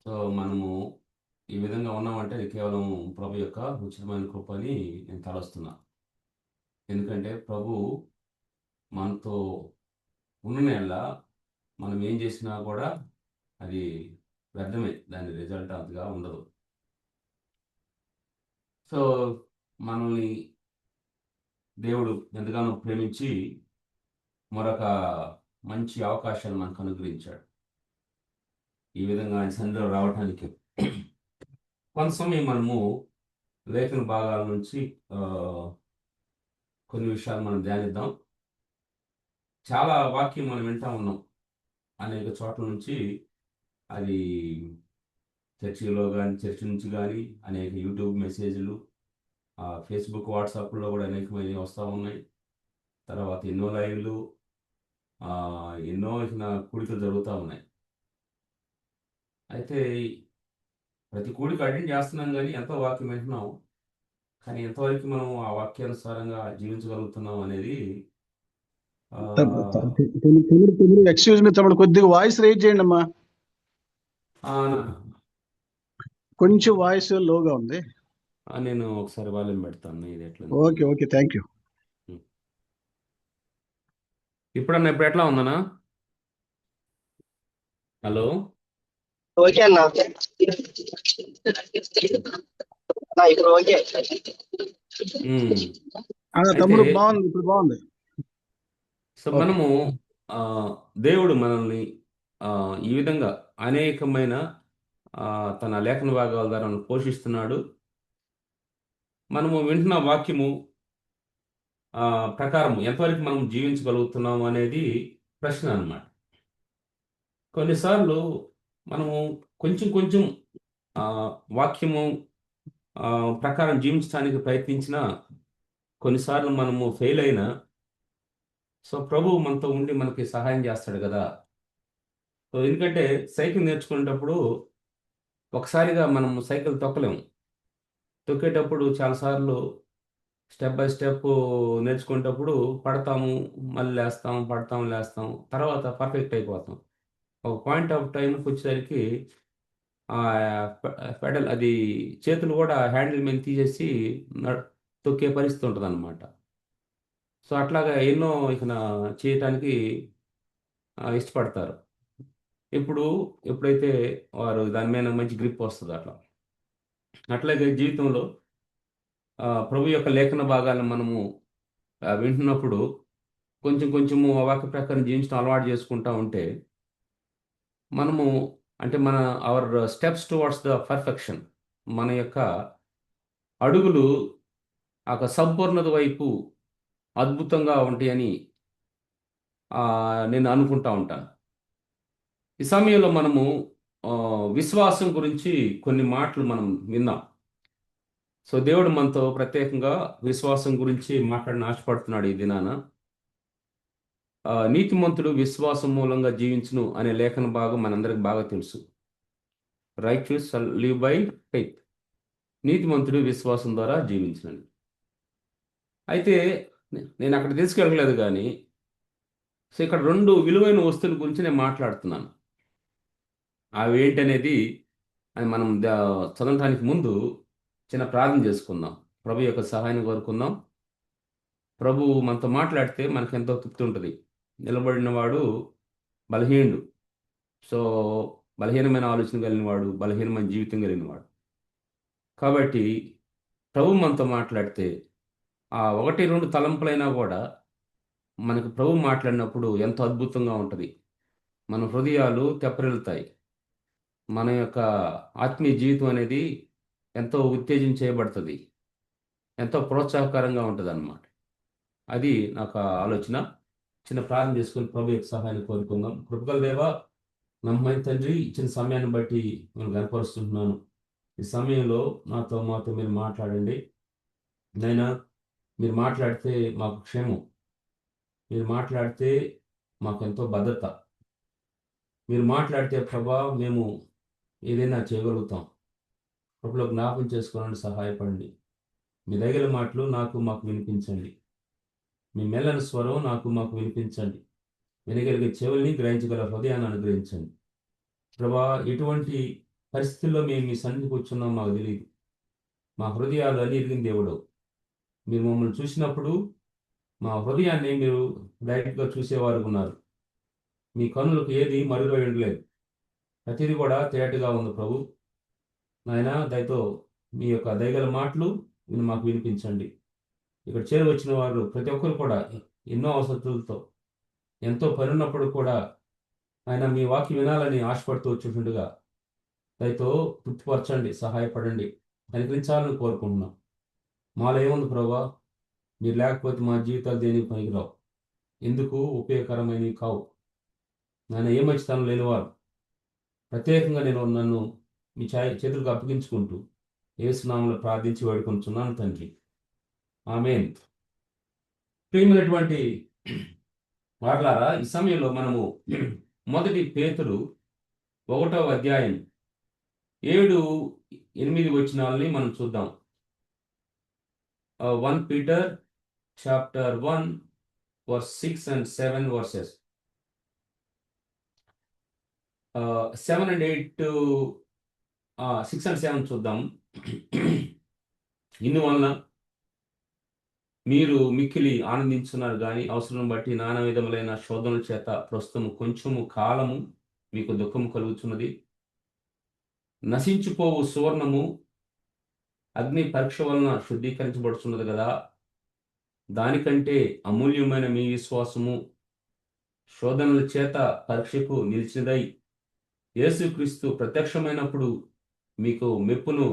So, మనము ఈ విధంగా ఉన్నామంటే అది కేవలం ప్రభు యొక్క ఉచితమైన కృప అని నేను తలస్తున్నా. ఎందుకంటే ప్రభు మనతో ఉన్నయెల్ల మనం ఏం చేసినా కూడా అది వ్యర్థమే. దాని రిజల్ట్ అంతగా ఉండదు. సో, మనల్ని దేవుడు ఎంతగానో ప్రేమించి మరొక మంచి అవకాశాన్ని మనకు అనుగ్రహించాడు. ఈ విధంగా ఆయన సన్నిధిలో రావటానికి. కొంత సమయం మనము లేఖన భాగాల నుంచి కొన్ని విషయాలు మనం ధ్యానిద్దాం. చాలా వాక్యం మనం వింటా ఉన్నాం. అనేక చోట్ల నుంచి అది చర్చిలో గాని, చర్చి నుంచి గాని, అనేక యూట్యూబ్ మెసేజ్‌లు, ఫేస్‌బుక్, వాట్సాప్‌లో కూడా అనేకమైనవి వస్తా ఉన్నాయి. తర్వాత ఎన్నో లైవ్‌లు, ఎన్నో కూడికలు జరుగుతా ఉన్నాయి. అయితే ప్రతి కూడిక అటెండ్ చేస్తున్నాం గానీ, ఎంతో వాక్యం వింటున్నాం. కానీ ఎంతవరకు మనం ఆ వాక్యానుసారంగా జీవించగలుగుతున్నాం అనేది ఆహ్, ఎక్స్క్యూజ్ మీ తమ్ముడు, కొద్దిగా వాయిస్ రేజ్ చేయండి అమ్మా. ఆహ్, కొంచెం వాయిస్ లోగా ఉంది. నేను ఒకసారి వాల్యూమ్ పెడతాను. ఇది ఓకే, ఎట్లుంది? Thank you. ఇప్పుడు ఎట్లా ఉందన్నా? హలో. ఓకే అన్న. ఇప్పుడు ఓకే. తమ్ముడు అయితే బాగుంది, ఇప్పుడు బాగుంది. So okay. మనము దేవుడు మనల్ని ఈ విధంగా అనేకమైన తన లేఖన భాగాల ద్వారా మనల్ని పోషిస్తున్నాడు. మనము వింటున్న వాక్యము ప్రకారం ఎంతవరకు మనం జీవించగలుగుతున్నాము అనేది ప్రశ్న అన్నమాట. కొన్నిసార్లు మనము కొంచెం కొంచెం వాక్యము ప్రకారం జీవించడానికి ప్రయత్నించినా కొన్నిసార్లు మనము ఫెయిల్ అయినా సో ప్రభువు మనతో ఉండి మనకి సహాయం చేస్తాడు కదా! సో ఎందుకంటే సైకిల్ నేర్చుకునేటప్పుడు ఒకసారిగా మనం సైకిల్ తొక్కలేము. తొక్కేటప్పుడు చాలాసార్లు స్టెప్ బై స్టెప్ నేర్చుకునేటప్పుడు పడతాము, మళ్ళీ లేస్తాము, పడతాము, లేస్తాము. తర్వాత పర్ఫెక్ట్ అయిపోతాం. ఒక పాయింట్ ఆఫ్ టైమ్‌కొచ్చేసరికి పెడల్ అది చేతులు కూడా హ్యాండిల్ మీద తీసేసి నడ్ తొక్కే పరిస్థితి ఉంటదనమాట. సో, అట్లాగా ఎన్నో చేయటానికి ఇష్టపడతారు. ఎప్పుడైతే వారు దాని మీద మంచి గ్రిప్ వస్తదో అట్లా. అట్లాగే జీవితంలో ప్రభు యొక్క లేఖన భాగాలను మనము వింటున్నప్పుడు కొంచెం కొంచెము ఆ వాక్య ప్రకారం జీవించడం అలవాటు చేసుకుంటా ఉంటే, మనము అంటే our steps towards the perfection, మన యొక్క అడుగులు సంపూర్ణత వైపు అద్భుతంగా ఉంటాయని నేను అనుకుంటా ఉంటాను. ఈ సమయంలో మనము విశ్వాసం గురించి కొన్ని మాటలు మనం విందాం. సో, దేవుడు మనతో ప్రత్యేకంగా విశ్వాసం గురించి మాట్లాడని ఆశపడుతున్నాడు ఈ దినాన. నీతిమంతుడు విశ్వాసం మూలంగా జీవించును అనే లేఖన భాగం మనందరికి బాగా తెలుసు. Righteous shall live by faith. నీతిమంతుడు విశ్వాసం ద్వారా జీవించునని. అయితే నేను అక్కడ తీసుకెళ్ళలేదు గానీ, సో ఇక్కడ 2 విలువైన వస్తువుల గురించి నేను మాట్లాడుతున్నాను. అవేంటనేది అది మనం చదవటానికి ముందు చిన్న ప్రార్థన చేసుకుందాం. ప్రభు యొక్క సహాయాన్ని కోరుకుందాం. ప్రభువు మనతో మాట్లాడితే మనకెంతో తృప్తి ఉంటది. నిలబడిన వాడు బలహీనుడు. సో, బలహీనమైన ఆలోచన కలిగినవాడు, బలహీనమైన జీవితం కలిగినవాడు. కాబట్టి ప్రభువు మనతో మాట్లాడితే 1, 2 తలంపులైనా గూడా మనకు ప్రభువు మాట్లాడినప్పుడు ఎంతో అద్భుతంగా ఉంటది. మన హృదయాలు తెప్పరిల్లుతాయి. మన యొక్క ఆత్మీయ జీవితం అనేది ఎంతో ఉత్తేజించేయబడతది. ఎంతో ప్రోత్సాహకరంగా ఉంటదన్నమాట. అది నాకు ఆలోచన. చిన్న ప్రార్థన చేసుకొని ప్రభు యొక్క సహాయాన్ని కోరుకుందాం. కృపగల దేవా, నమ్మకమైన తండ్రి, ఇచ్చిన సమయాన్ని బట్టి నేను గనపరుస్తుంటున్నాను. ఈ సమయంలో మాతో మీరు మాట్లాడండి. నాయనా, మీరు మాట్లాడితే మాకు క్షేమం. మీరు మాట్లాడితే మాకెంతో భద్రత. మీరు మాట్లాడితే ప్రభా మేము ఏదైనా చేయగలుగుతాం. కృపలో జ్ఞాపకం చేసుకోవడానికి సహాయపడండి. మీ దయగల మాటలు మాకు వినిపించండి. మీ మెల్లని స్వరం మాకు వినిపించండి. వినగలిగే చెవుల్ని, గ్రహించగల హృదయాన్ని అనుగ్రహించండి. ప్రభా, ఎటువంటి పరిస్థితుల్లో మేము మీ సన్నిధికి వచ్చున్నాం మాకు తెలియదు. మా హృదయాలు అని ఎరిగిన దేవుడు. మీరు మమ్మల్ని చూసినప్పుడు మా హృదయాన్ని మీరు డైరెక్ట్గా చూసేవారు ఉన్నారు. మీ కన్నులకు ఏది మరుగై ఉండలేదు. ప్రతిదీ కూడా తేటగా ఉంది ప్రభు. నాయన దయతో మీ యొక్క దయగల మాటలు మాకు వినిపించండి. ఇక్కడ చేరువచ్చిన వారు ప్రతి ఒక్కరు కూడా ఎన్నో అవసరతలతో ఎంతో పని ఉన్నప్పుడు కూడా ఆయన మీ వాక్యం వినాలని ఆశపడుతూ వచ్చేటుండగా దయతో తృప్తిపరచండి, సహాయపడండి, కనికరించాలని కోరుకుంటున్నాం. మాలో ఏముంది ప్రభా, మీరు లేకపోతే మా జీవితాలు దేనికి పనికిరావు, ఎందుకు ఉపయోగకరమైనవి కావు. నాయన ఏ మంచితనం లేనివారు ప్రత్యేకంగా నన్ను మీ చేతులకు అప్పగించుకుంటూ యేసునామములో ప్రార్థించి వేడుకొనుచున్నాను తండ్రి, ఆమేన్. ప్రియమైనటువంటి వారలారా, ఈ సమయంలో మనము మొదటి పేతురు 1వ అధ్యాయం 7-8 వచనాలని మనం చూద్దాం. 1 Peter chapter 1 verse 6 and 7 verses. 7 and 8 to 6 and 7 చూద్దాం. ఇందువలన మీరు మిక్కిలి ఆనందించున్నారు కానీ అవసరం బట్టి నానా విధములైన శోధనల చేత ప్రస్తుతము కొంచెము కాలము మీకు దుఃఖము కలుగుతున్నది. నశించిపోవు సువర్ణము అగ్ని పరీక్ష వలన శుద్ధీకరించబడుతున్నది కదా, దానికంటే అమూల్యమైన మీ విశ్వాసము శోధనల చేత పరీక్షకు నిలిచినదై యేసుక్రీస్తు ప్రత్యక్షమైనప్పుడు మీకు మెప్పును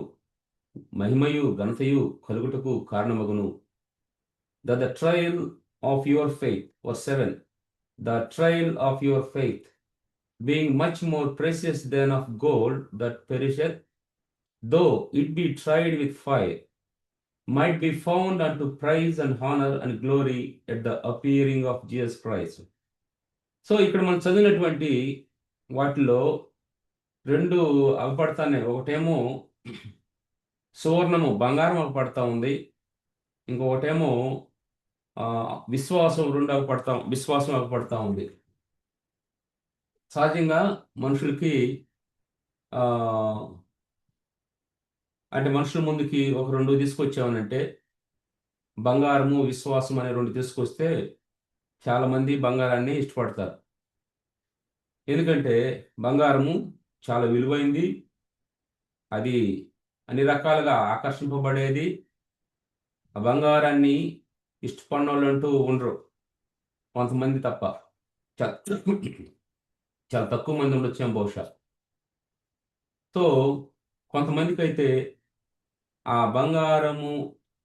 మహిమయు ఘనతయు కలుగుటకు కారణమగును. The trial of your faith, verse 7, the trial of your faith, being much more precious than of gold that perisheth, though it be tried with fire, might be found unto praise and honor and glory at the appearing of Jesus Christ. So ఇక్కడ మనం చదివినటువంటి వాటిలో రెండు అవపడతానే. ఒకటేమో సువర్ణము, బంగారం అవపడతా ఉంది. ఇంకొకటేమో విశ్వాసం విశ్వాసం అవపడతా ఉంది. సహజంగా మనుషులకి అంటే మనుషుల ముందుకి ఒక రెండు తీసుకొచ్చామనంటే, బంగారము విశ్వాసం అనే రెండు తీసుకొస్తే చాలామంది బంగారాన్ని ఇష్టపడతారు. ఎందుకంటే బంగారము చాలా విలువైంది, అది అన్ని రకాలుగా ఆకర్షింపబడేది. ఆ బంగారాన్ని ఇష్టపడిన వాళ్ళు అంటూ ఉండరు, కొంతమంది తప్ప. చాలా తక్కువ మంది ఉండొచ్చాం బహుశా. సో కొంతమందికి అయితే ఆ బంగారము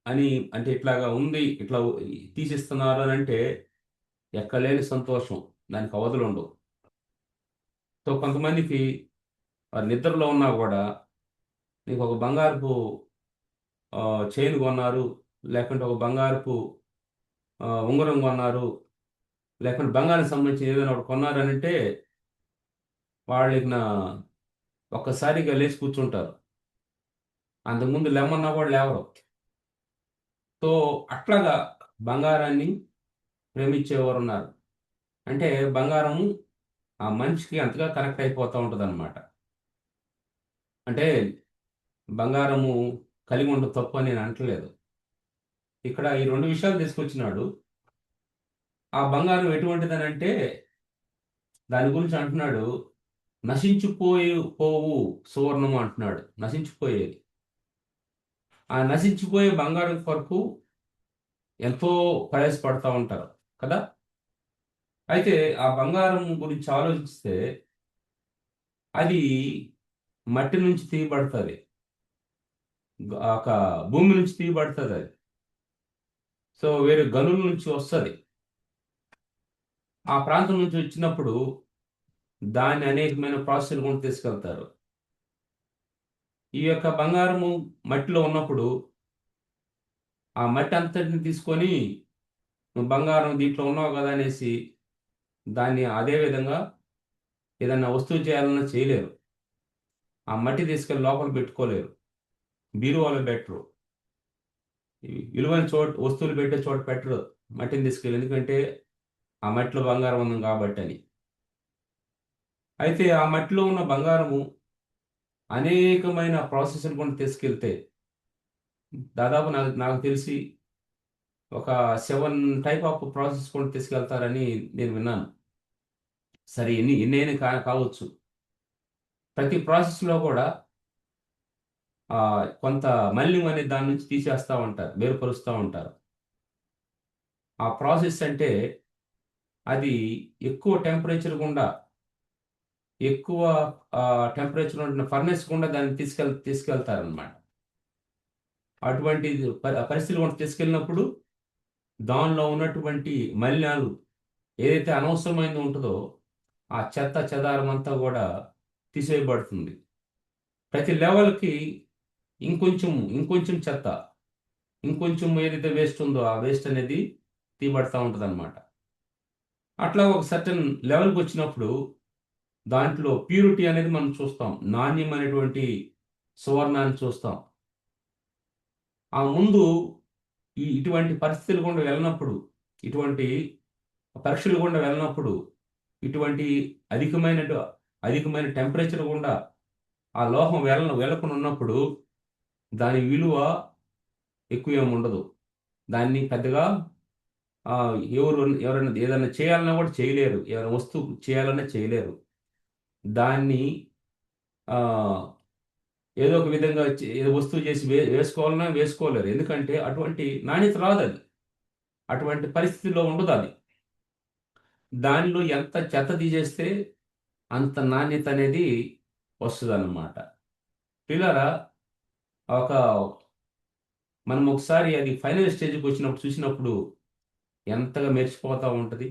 అని అంటే ఇట్లాగా ఉంది, ఇట్లా తీసిస్తున్నారు అని అంటే ఎక్కలేని సంతోషం, దానికి అవధులు ఉండవు. సో కొంతమందికి నిద్రలో ఉన్నా కూడా నీకు ఒక బంగారపు చైన్ కొన్నారు, లేకుంటే ఒక బంగారపు ఉంగరం కొన్నారు, లేకుంటే బంగారానికి సంబంధించి ఏదైనా ఒకటి కొన్నారని అంటే వాళ్ళకి ఒక్కసారిగా లేచి కూర్చుంటారు. అంతకుముందు లేమన్నా కూడా లేవరు. సో అట్లాగా బంగారాన్ని ప్రేమించేవారు ఉన్నారు. అంటే బంగారము ఆ మనిషికి అంతగా కనెక్ట్ అయిపోతూ ఉంటుంది అన్నమాట. అంటే బంగారము కలిగి ఉండదు తప్పు అని నేను అంటలేదు. ఇక్కడ ఈ రెండు విషయాలు తీసుకొచ్చినాడు. ఆ బంగారం ఎటువంటిదని అంటే దాని గురించి అంటున్నాడు, పోవు సువర్ణము అంటున్నాడు. నశించిపోయేది. ఆ నశించిపోయే బంగారం కొరకు ఎంతో ప్రయాసపడతా ఉంటారు కదా. అయితే ఆ బంగారం గురించి ఆలోచిస్తే అది మట్టి నుంచి తీయబడుతుంది, ఒక భూమి నుంచి తీయబడుతుంది. అది సో వేరే గనుల నుంచి వస్తుంది. ఆ ప్రాంతం నుంచి వచ్చినప్పుడు దాన్ని అనేకమైన ప్రాసెస్లు కూడా తీసుకెళ్తారు. ఈ యొక్క బంగారము మట్టిలో ఉన్నప్పుడు ఆ మట్టి అంతటిని తీసుకొని నువ్వు బంగారం దీంట్లో ఉన్నావు కదా అనేసి దాన్ని అదే విధంగా ఏదన్నా వస్తువు చేయాలన్నా చేయలేరు. ఆ మట్టి తీసుకెళ్ళి లోపల పెట్టుకోలేరు, బీరువాలో పెట్టరు, విలువైన వస్తువులు పెట్టే చోట పెట్టరు మట్టిని తీసుకెళ్ళి, ఎందుకంటే ఆ మట్టిలో బంగారం ఉంది కాబట్టి అని. అయితే ఆ మట్టిలో ఉన్న బంగారము అనేకమైన ప్రాసెస్లు కూడా తీసుకెళ్తే దాదాపు నాకు నాకు తెలిసి ఒక 7 టైప్ ఆఫ్ ప్రాసెస్ కూడా తీసుకెళ్తారని నేను విన్నాను. సరే ఎన్నైనా కావచ్చు. ప్రతి ప్రాసెస్లో కూడా కొంత మలినం అనే దాని నుంచి తీసేస్తూ ఉంటారు, వేరుపరుస్తూ ఉంటారు. ఆ ప్రాసెస్ అంటే అది ఎక్కువ టెంపరేచర్ గుండా, ఎక్కువ టెంపరేచర్ ఉన్న ఫర్నెస్ గుండా దాన్ని తీసుకెళ్తారనమాట. అటువంటి పరిస్థితులు కూడా తీసుకెళ్ళినప్పుడు దానిలో ఉన్నటువంటి మలినాలు ఏదైతే అనవసరమైనది ఉంటుందో ఆ చెత్త చెదారం అంతా కూడా తీసేయబడుతుంది. ప్రతి లెవెల్కి ఇంకొంచెం ఇంకొంచెం చెత్త, ఇంకొంచెం ఏదైతే వేస్ట్ ఉందో ఆ వేస్ట్ అనేది తీయబడతా ఉంటుంది అనమాట. అట్లా ఒక సర్టన్ లెవెల్కి వచ్చినప్పుడు దాంట్లో ప్యూరిటీ అనేది మనం చూస్తాం, నాణ్యమైనటువంటి సువర్ణాన్ని చూస్తాం. ఆ ముందు ఇటువంటి పరిస్థితులు గుండా వెళ్ళినప్పుడు, ఇటువంటి పరీక్షలు గుండా వెళ్ళినప్పుడు, ఇటువంటి అధికమైన అధికమైన టెంపరేచర్ గుండా ఆ లోహం వెళ్ళకుండా ఉన్నప్పుడు దాని విలువ ఎక్కువ ఏమి ఉండదు. దాన్ని పెద్దగా ఎవరైనా ఏదైనా చేయాలన్నా కూడా చేయలేరు, ఏదైనా వస్తువు చేయాలన్నా చేయలేరు. దాన్ని ఆ, ఏదో ఒక విధంగా ఏదో వస్తువు చేసి వేసుకోవాలన్నా వేసుకోలేరు. ఎందుకంటే అటువంటి నాణ్యత రాదు, అది అటువంటి పరిస్థితిలో ఉండదు. అది దానిలో ఎంత చెత్త తీసేస్తే అంత నాణ్యత అనేది వస్తుంది అన్నమాట. పిల్లరా, ఒక మనం ఒకసారి అది ఫైనల్ స్టేజ్కి వచ్చినప్పుడు చూసినప్పుడు ఎంతగా మెరిసిపోతూ ఉంటుంది,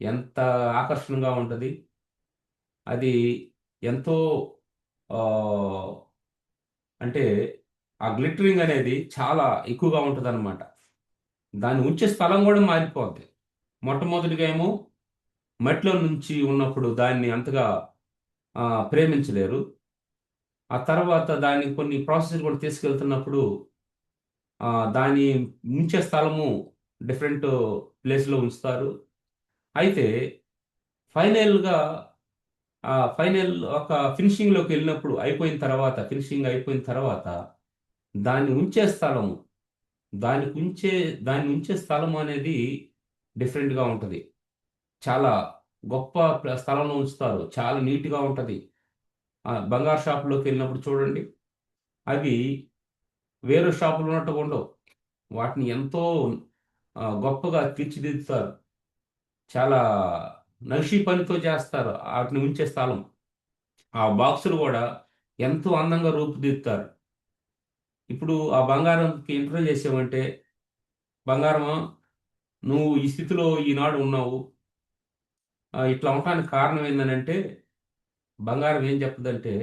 ఎంత ఆకర్షణగా ఉంటుంది. అది ఎంతో ఆ, అంటే ఆ గ్లిటరింగ్ అనేది చాలా ఎక్కువగా ఉంటుంది అనమాట. దాన్ని ఉంచే స్థలం కూడా మారిపోద్ది. మొట్టమొదటిగా ఏమో మట్టిలో నుంచి ఉన్నప్పుడు దాన్ని అంతగా ప్రేమించలేరు. ఆ తర్వాత దాన్ని కొన్ని ప్రాసెస్ కూడా తీసుకెళ్తున్నప్పుడు దాని ఉంచే స్థలము డిఫరెంట్ ప్లేస్లో ఉంచుతారు. అయితే ఫైనల్గా ఫైనల్ ఒక ఫినిషింగ్లోకి వెళ్ళినప్పుడు ఫినిషింగ్ అయిపోయిన తర్వాత దాన్ని ఉంచే స్థలము దాన్ని ఉంచే స్థలం అనేది డిఫరెంట్గా ఉంటుంది. చాలా గొప్ప స్థలంలో ఉంచుతారు, చాలా నీట్గా ఉంటుంది. బంగారు షాపులోకి వెళ్ళినప్పుడు చూడండి, అవి వేరే షాపులు ఉన్నట్టుగా ఉండవు. వాటిని ఎంతో గొప్పగా తీర్చిదిద్దుతారు. చాలా నక్షి పనితో చేస్తారు వాటిని ఉంచే స్థలం. ఆ బాక్సులు కూడా ఎంతో అందంగా రూపుదిద్దుతారు. ఇప్పుడు ఆ బంగారంకి ఇంటర్వ్యూ చేసామంటే, బంగారమా, నువ్వు ఈ స్థితిలో ఈనాడు ఉన్నావు, ఇట్లా ఉండటానికి కారణం ఏంటంటే బంగారం ఏం చెప్తుందంటే,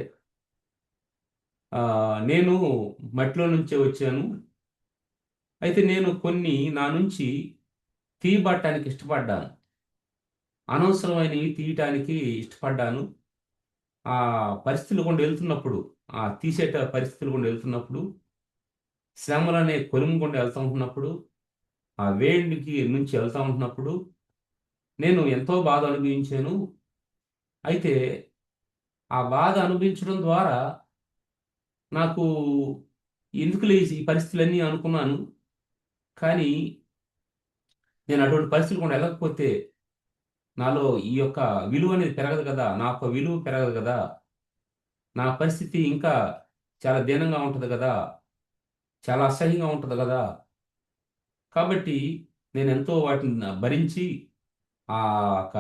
నేను మట్టిలో నుంచే వచ్చాను. అయితే నేను కొన్ని నా నుంచి తీయబడటానికి ఇష్టపడ్డాను, అనవసరమైనవి తీయటానికి ఇష్టపడ్డాను. ఆ పరిస్థితులు గుండా వెళ్తున్నప్పుడు, ఆ తీసేట పరిస్థితులు గుండా వెళ్తున్నప్పుడు, శ్రమలనే కొలుము గుండా వెళ్తూ ఉంటున్నప్పుడు, ఆ వేడికి నుంచి వెళ్తూ ఉంటున్నప్పుడు నేను ఎంతో బాధ అనుభవించాను. అయితే ఆ బాధ అనుభవించడం ద్వారా నాకు ఎందుకులే ఈ పరిస్థితులన్నీ అనుకున్నాను. కానీ నేను అటువంటి పరిస్థితులు కూడా వెళ్ళకపోతే నాలో ఈ యొక్క విలువ అనేది పెరగదు కదా, నా యొక్క విలువ పెరగదు కదా, నా పరిస్థితి ఇంకా చాలా దీనంగా ఉంటుంది కదా, చాలా అసహ్యంగా ఉంటుంది కదా. కాబట్టి నేను ఎంతో వాటిని భరించి ఆ యొక్క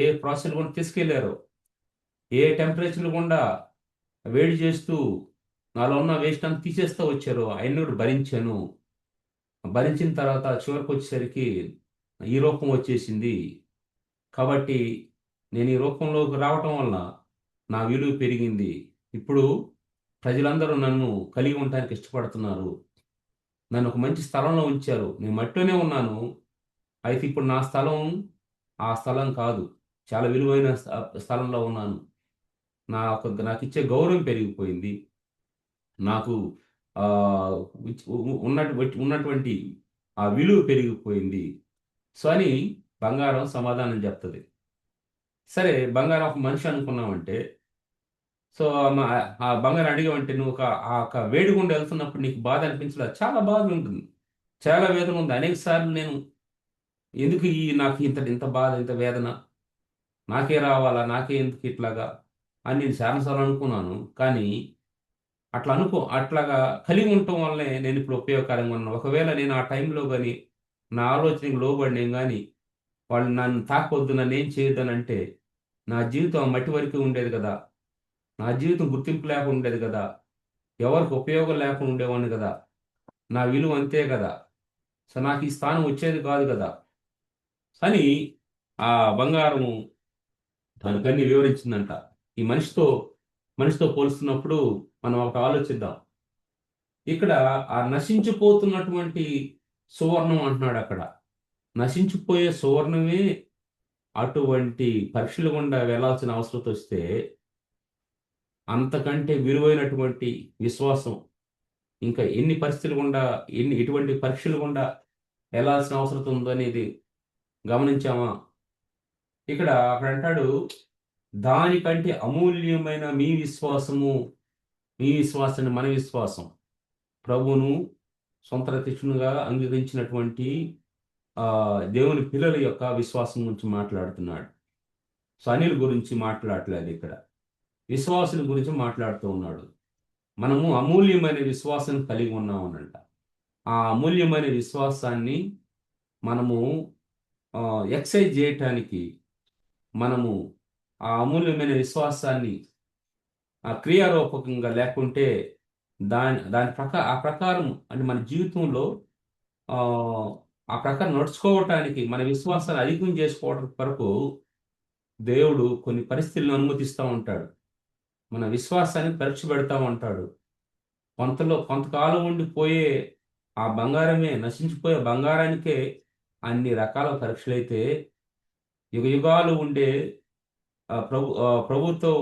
ఏ ప్రాసెస్ కూడా తీసుకెళ్లారో, ఏ టెంపరేచర్ గుండా వేడి చేస్తూ నాలో ఉన్న వేస్ట్ అంతా తీసేస్తూ వచ్చారో అవన్నీ కూడా భరించాను. భరించిన తర్వాత చివరికి వచ్చేసరికి ఈ రూపం వచ్చేసింది. కాబట్టి నేను ఈ రూపంలోకి రావటం వల్ల నా విలువ పెరిగింది. ఇప్పుడు ప్రజలందరూ నన్ను కలిగి ఉండటానికి ఇష్టపడుతున్నారు. నన్ను ఒక మంచి స్థలంలో ఉంచారు. నేను మట్టిలోనే ఉన్నాను. అయితే ఇప్పుడు నా స్థలం ఆ స్థలం కాదు, చాలా విలువైన స్థలంలో ఉన్నాను. నాకిచ్చే గౌరవం పెరిగిపోయింది. నాకు ఉన్నటువంటి ఆ విలువ పెరిగిపోయింది. సో అని బంగారం సమాధానం చెప్తుంది. సరే, బంగారం ఒక మనిషి అనుకున్నామంటే, సో ఆ బంగారం అడిగామంటే నువ్వు ఒక వేడి గుండా వెళ్తున్నప్పుడు నీకు బాధ అనిపించలేదు, చాలా బాధ ఉంటుంది, చాలా వేదన ఉంది. అనేక సార్లు నేను ఎందుకు నాకు ఇంత ఇంత బాధ, ఇంత వేదన, నాకే రావాలా, నాకే ఎందుకు ఇట్లాగా అని నేను చాలాసార్లు అనుకున్నాను. కానీ అట్లాగా కలిగి ఉండటం వల్లనే నేను ఇప్పుడు ఉపయోగకరంగా ఉన్నాను. ఒకవేళ నేను ఆ టైంలో కానీ నా ఆలోచనకి లోబడి నేను కానీ వాళ్ళు నన్ను తాకొద్దు, నన్ను ఏం చేయొద్దని అంటే నా జీవితం ఆ మట్టి వరకు ఉండేది కదా, నా జీవితం గుర్తింపు లేకుండా ఉండేది కదా, ఎవరికి ఉపయోగం లేకుండా ఉండేవాడిని కదా, నా విలువ అంతే కదా, సో నాకు ఈ స్థానం వచ్చేది కాదు కదా అని ఆ బంగారము తనకన్నీ వివరించిందంట. ఈ మనిషితో పోల్స్తున్నప్పుడు మనం ఒకటి ఆలోచిద్దాం. ఇక్కడ ఆ నశించిపోతున్నటువంటి సువర్ణం అంటున్నాడు అక్కడ. నశించిపోయే సువర్ణమే అటువంటి పరీక్షలు గుండా వెళ్ళాల్సిన అవసరం వస్తే అంతకంటే విలువైనటువంటి విశ్వాసం ఇంకా ఎన్ని పరిస్థితులు గుండా, ఎటువంటి పరీక్షలు గుండా వెళ్ళాల్సిన అవసరం ఉందో అనేది గమనించామా? అక్కడ అంటాడు, దానికంటే అమూల్యమైన మీ విశ్వాసాన్ని మన విశ్వాసం, ప్రభువును సొంత రక్షకునిగా అంగీకరించినటువంటి దేవుని పిల్లల యొక్క విశ్వాసం గురించి మాట్లాడుతున్నాడు. సో అనిల్ గురించి మాట్లాడలేదు ఇక్కడ, విశ్వాసుల గురించి మాట్లాడుతూ ఉన్నాడు. మనము అమూల్యమైన విశ్వాసం కలిగి ఉన్నామనంట. ఆ అమూల్యమైన విశ్వాసాన్ని మనము ఎక్సైజ్ చేయటానికి, మనము ఆ అమూల్యమైన విశ్వాసాన్ని క్రియారూపకంగా లేకుంటే ఆ ప్రకారం అంటే మన జీవితంలో ఆ ఆ ప్రకారం నడుచుకోవటానికి, మన విశ్వాసాన్ని అధికం చేసుకోవడం కొరకు దేవుడు కొన్ని పరిస్థితులను అనుమతిస్తూ ఉంటాడు. మన విశ్వాసాన్ని పరీక్ష పెడతా ఉంటాడు. కొంతకాలం ఉండిపోయే ఆ బంగారమే, నశించిపోయే బంగారానికే అన్ని రకాల పరీక్షలైతే యుగాలు ఉండే ప్రభుతో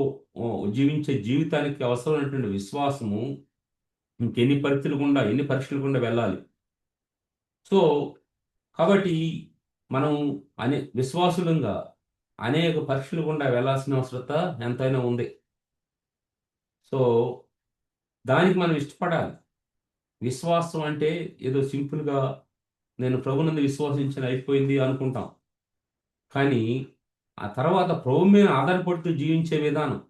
జీవించే జీవితానికి అవసరమైనటువంటి విశ్వాసము ఎన్ని పరీక్షలు గుండా వెళ్ళాలి. సో కాబట్టి మనం విశ్వాసులంగా అనేక పరీక్షలు గుండా వెళ్ళాల్సిన అవసరత ఎంతైనా ఉంది. సో దానికి మనం ఇష్టపడాలి. విశ్వాసం అంటే ఏదో సింపుల్గా నేను ప్రభునందు విశ్వసించిన అయిపోయింది అనుకుంటాం. కానీ ఆ తర్వాత ప్రభు మీద ఆధారపడుతూ జీవించే విధానం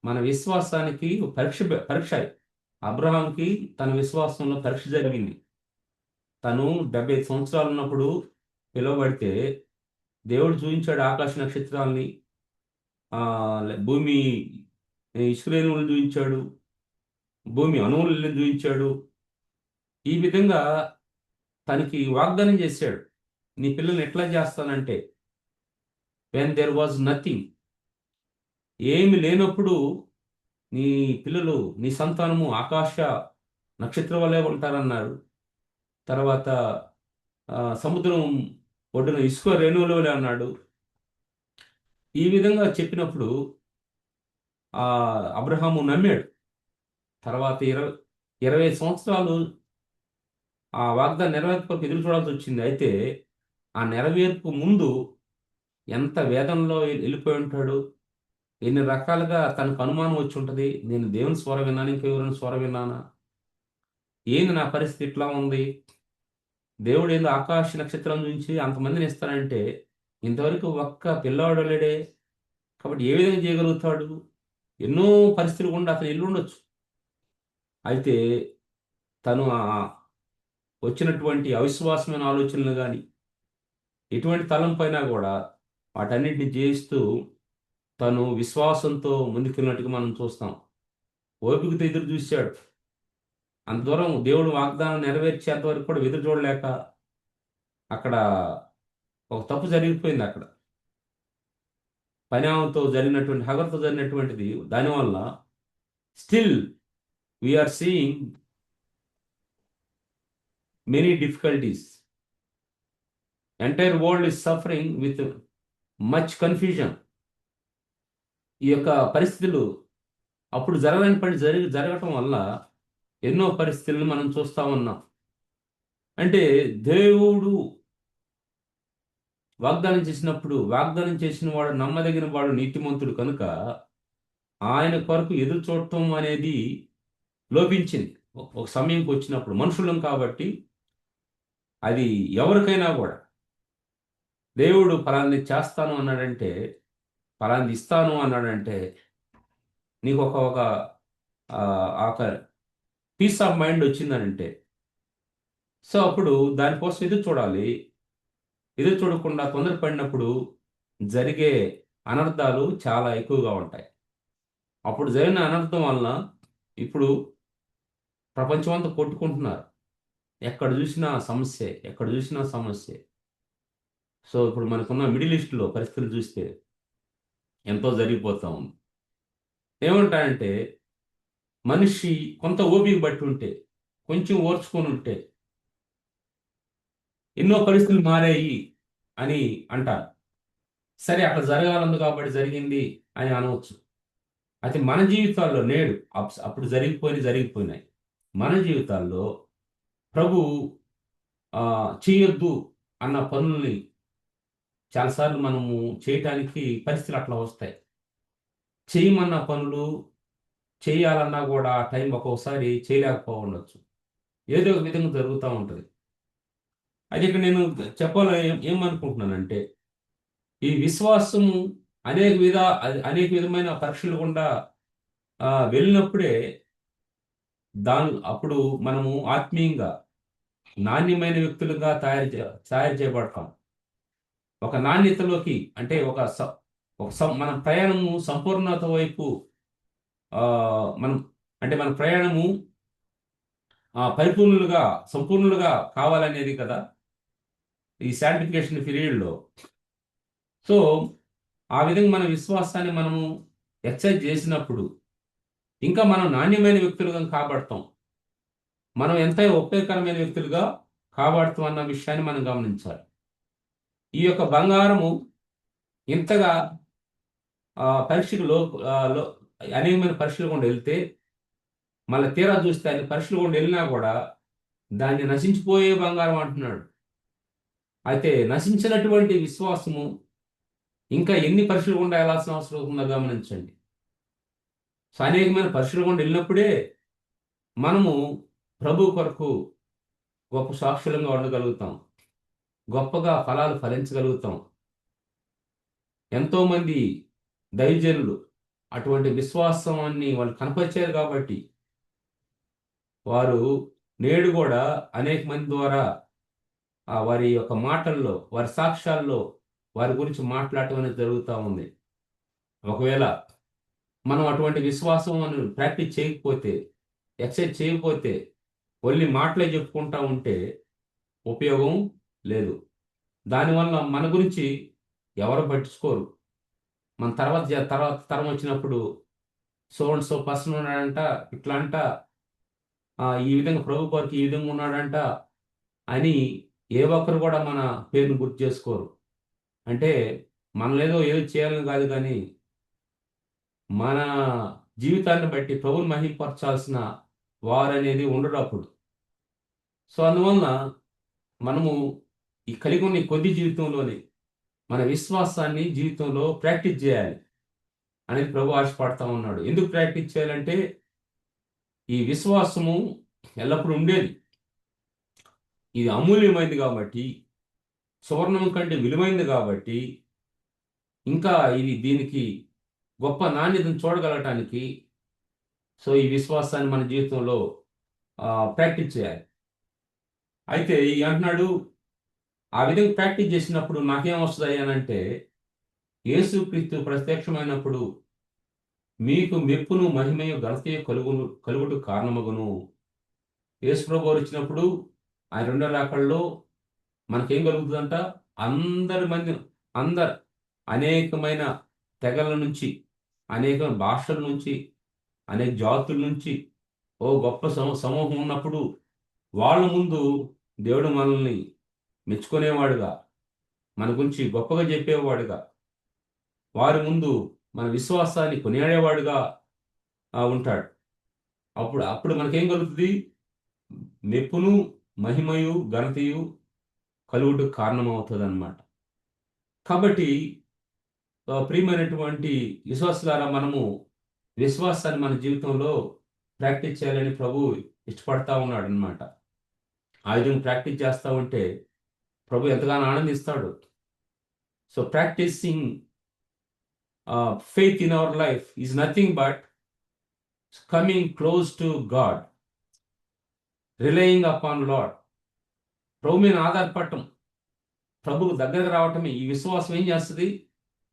మన విశ్వాసానికి పరీక్ష. అబ్రహాంకి తన విశ్వాసంలో పరీక్ష జరిగింది. తను 75 సంవత్సరాలు ఉన్నప్పుడు పిలువబడితే దేవుడు చూపించాడు ఆకాశ నక్షత్రాలని, భూమి ఇసుకరేణువులను చూపించాడు, భూమి అణువులను చూపించాడు. ఈ విధంగా తనకి వాగ్దానం చేశాడు, నీ పిల్లల్ని ఎట్లా చేస్తానంటే వెన్ దెర్ వాజ్ నథింగ్, ఏమి లేనప్పుడు నీ పిల్లలు, నీ సంతానము ఆకాశ నక్షత్రం వల్లే ఉంటారన్నారు. తర్వాత సముద్రం ఒడ్డున ఇసుక రేణువుల వలె అన్నాడు. ఈ విధంగా చెప్పినప్పుడు అబ్రహాము నమ్మాడు. తర్వాత 20 సంవత్సరాలు ఆ వాగ్దానం నెరవేర్పుకు ఎదురు చూడాల్సి వచ్చింది. అయితే ఆ నెరవేర్పు ముందు ఎంత వేదనలో వెళ్ళిపోయి ఉంటాడు, ఎన్ని రకాలుగా తనకు అనుమానం వచ్చి ఉంటుంది. నేను దేవుని స్వర విన్నాను, ఇంకెవరైనా స్వర విన్నానా, ఏంది నా పరిస్థితి ఇట్లా ఉంది, దేవుడు ఏందో ఆకాశ నక్షత్రం నుంచి అంతమందిని ఇస్తానంటే ఇంతవరకు ఒక్క పిల్లవాడు లేడే, కాబట్టి ఏ విధంగా చేయగలుగుతాడు? ఎన్నో పరిస్థితులు గుండా అతను వెళ్ళి ఉండొచ్చు. అయితే తను వచ్చినటువంటి అవిశ్వాసమైన ఆలోచనలు కానీ ఎటువంటి తలంపైనా కూడా వాటన్నిటిని జయిస్తూ తను విశ్వాసంతో ముందుకెళ్ళినట్టుగా మనం చూస్తాం. ఓపికతో ఎదురు చూశాడు. అంత దూరం దేవుడు వాగ్దానం నెరవేర్చేంత వరకు కూడా ఎదురు చూడలేక అక్కడ ఒక తప్పు జరిగిపోయింది. అక్కడ పనితో జరిగినటువంటి, హగర్తో జరిగినటువంటిది. దానివల్ల still we are seeing many difficulties. Entire world is suffering with much confusion. ఈ యొక్క పరిస్థితులు అప్పుడు జరగని పని జరగటం వల్ల ఎన్నో పరిస్థితులను మనం చూస్తూ ఉన్నాం. అంటే దేవుడు వాగ్దానం చేసినప్పుడు, వాగ్దానం చేసిన వాడు నమ్మదగిన వాడు, నీతిమంతుడు కనుక ఆయన కొరకు ఎదురు చూడటం అనేది లోపించింది. ఒక సమయంకి వచ్చినప్పుడు మనుషులం కాబట్టి అది ఎవరికైనా కూడా దేవుడు ఫలాన్ని చేస్తాను అన్నాడంటే, ఫలాన్ని ఇస్తాను అన్నాడంటే, నీకు ఒక ఒక ఒక పీస్ ఆఫ్ మైండ్ వచ్చిందనంటే, సో అప్పుడు దానికోసం ఎదురు చూడాలి. ఎదురు చూడకుండా తొందరపడినప్పుడు జరిగే అనర్థాలు చాలా ఎక్కువగా ఉంటాయి. అప్పుడు జరిగిన అనర్థం వలన ఇప్పుడు ప్రపంచమంతా కొట్టుకుంటున్నారు. ఎక్కడ చూసినా సమస్యే, ఎక్కడ చూసినా సమస్యే. సో ఇప్పుడు మనకున్న మిడిల్ ఈస్ట్‌లో పరిస్థితులు చూస్తే ఎంతో జరిగిపోతా ఉంది. ఏమంటానంటే మనిషి కొంత ఓపిక బట్టి ఉంటే, కొంచెం ఓర్చుకొని ఉంటే, ఎన్నో పరిస్థితులు మారాయి అని అంటారు. సరే అట్లా జరగాలంది కాబట్టి జరిగింది అని అనవచ్చు. అయితే మన జీవితాల్లో నేడు అప్పుడు జరిగిపోయినాయి. మన జీవితాల్లో ప్రభు చేయొద్దు అన్న పనుల్ని చాలాసార్లు మనము చేయటానికి పరిస్థితులు అట్లా వస్తాయి. చేయమన్న పనులు చేయాలన్నా కూడా ఆ టైం ఒక్కొక్కసారి చేయలేకపోవచ్చు. ఏదో ఒక విధంగా జరుగుతూ ఉంటుంది. అయితే ఇక్కడ నేను ఏమనుకుంటున్నానంటే, ఈ విశ్వాసము అనేక విధమైన పరీక్షలు గుండా వెళ్ళినప్పుడే అప్పుడు మనము ఆత్మీయంగా నాణ్యమైన వ్యక్తులుగా తయారు చేయబడతాం. ఒక నాణ్యతలోకి అంటే మన ప్రయాణము సంపూర్ణత వైపు మనం అంటే మన ప్రయాణము సంపూర్ణులుగా కావాలనేది కదా ఈ శాంటిఫికేషన్ పీరియడ్‌లో. సో ఆ విధంగా మన విశ్వాసాన్ని మనము ఎక్సర్సైజ్ చేసినప్పుడు ఇంకా మనం నాణ్యమైన వ్యక్తులుగా కాబడతాం. మనం ఎంత ఉపయోగకరమైన వ్యక్తులుగా కాబడతాం అన్న విషయాన్ని మనం గమనించాలి. ఈ యొక్క బంగారము ఇంతగా పరీక్షకు అనేకమైన పరీక్షలు గుండా వెళ్తే, మళ్ళీ తీరా చూస్తే అన్ని పరీక్షలు గుండా వెళ్ళినా కూడా దాన్ని నశించిపోయే బంగారం అంటున్నాడు. అయితే నశించినటువంటి విశ్వాసము ఇంకా ఎన్ని పరీక్షలు గుండా వెళ్ళాల్సిన అవసరం ఉందో గమనించండి. సో అనేకమైన పరీక్షలు గుండా వెళ్ళినప్పుడే మనము ప్రభు కొరకు గొప్ప సాక్షులంగా ఉండగలుగుతాం. గొప్పగా ఫలాలు ఫలించగలుగుతాం. ఎంతోమంది దైవజనులు అటువంటి విశ్వాసాన్ని వాళ్ళు కనపరిచారు కాబట్టి వారు నేడు కూడా అనేక మంది ద్వారా వారి యొక్క మాటల్లో, వారి సాక్ష్యాల్లో వారి గురించి మాట్లాడటం అనేది జరుగుతూ ఉంది. ఒకవేళ మనం అటువంటి విశ్వాసం ప్రాక్టీస్ చేయకపోతే, ఎక్సర్సైజ్ చేయకపోతే, ఓన్లీ మాటలే చెప్పుకుంటా ఉంటే ఉపయోగం లేదు. దానివల్ల మన గురించి ఎవరు పట్టించుకోరు. మన తర్వాత తరం వచ్చినప్పుడు సో అండ్ సో పర్సన్ ఉన్నాడంట, ఇట్లా అంట, ఈ విధంగా ప్రభు కొరకు ఈ విధంగా ఉన్నాడంట అని ఏ ఒక్కరు కూడా మన పేరును గుర్తు చేసుకోరు. అంటే మనలేదో ఏదో చేయాలని కాదు కానీ మన జీవితాన్ని బట్టి ప్రభువుని మహిమపరచాల్సిన వారనేది ఉండడు అప్పుడు. సో అందువలన మనము ఈ కలిగి ఉన్న కొద్ది జీవితంలోనే మన విశ్వాసాన్ని జీవితంలో ప్రాక్టీస్ చేయాలి అనేది ప్రభు ఆశపడతా ఉన్నాడు. ఎందుకు ప్రాక్టీస్ చేయాలంటే ఈ విశ్వాసము ఎల్లప్పుడూ ఉండేది. ఇది అమూల్యమైనది కాబట్టి, సువర్ణం కంటే విలువైనది కాబట్టి, ఇంకా దీనికి గొప్ప నాణ్యతను చూడగలగటానికి సో ఈ విశ్వాసాన్ని మన జీవితంలో ప్రాక్టీస్ చేయాలి. అయితే అంటున్నాడు ఆ విధంగా ప్రాక్టీస్ చేసినప్పుడు నాకేం వస్తుంది అనంటే, యేసుక్రీస్తు ప్రత్యక్షమైనప్పుడు మీకు మెప్పును మహిమయు ఘనతయు కలుగుటకు కారణమగును. యేసు ప్రభువు వచ్చినప్పుడు ఆయన రెండో రాకడలో మనకేం కలుగుతుందంట? అందరు అనేకమైన తెగల నుంచి, అనేక భాషల నుంచి, అనేక జాతుల నుంచి గొప్ప సమూహం ఉన్నప్పుడు వాళ్ళ ముందు దేవుడు మనల్ని మెచ్చుకునేవాడుగా, మన గురించి గొప్పగా చెప్పేవాడుగా, వారి ముందు మన విశ్వాసాన్ని కొనియాడేవాడుగా ఉంటాడు. అప్పుడు మనకేం కలుగుతుంది? మెప్పును మహిమయు ఘనతయు కలుగుటకు కారణమవుతుంది అన్నమాట. కాబట్టి ప్రియమైనటువంటి విశ్వాసులారా, మనము విశ్వాసాన్ని మన జీవితంలో ప్రాక్టీస్ చేయాలని ప్రభు ఇష్టపడతా ఉన్నాడు అనమాట. ఆ విధంగా ప్రాక్టీస్ చేస్తూ ఉంటే ప్రభు ఎంతగానో ఆనందిస్తాడు. So practising faith in our life is nothing but coming close to God, relying upon Lord. ప్రభు మీద ఆధారపడటం, ప్రభుకు దగ్గరకు రావటమే ఈ విశ్వాసం ఏం చేస్తుంది?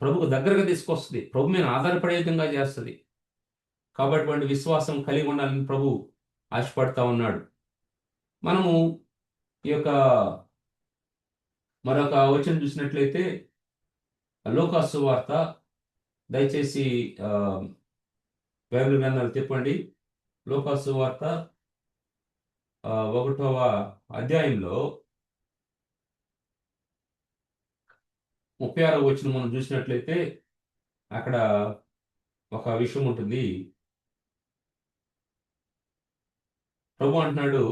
ప్రభుకు దగ్గరగా తీసుకొస్తుంది, ప్రభు మీద ఆధారపడే విధంగా చేస్తుంది. కాబట్టి వాటి విశ్వాసం కలిగి ఉండాలని ప్రభు ఆశపడతా ఉన్నాడు. మనము ఈ యొక్క మరొక వచనం చూసినట్లయితే లూకాసు సువార్త, దయచేసి బైబిల్ గ్రంథాలు చెప్పండి. లూకాసు సువార్త 1వ అధ్యాయంలో 36వ వచనం మనం చూసినట్లయితే అక్కడ ఒక విషయం ఉంటుంది. ప్రభు అంటున్నాడు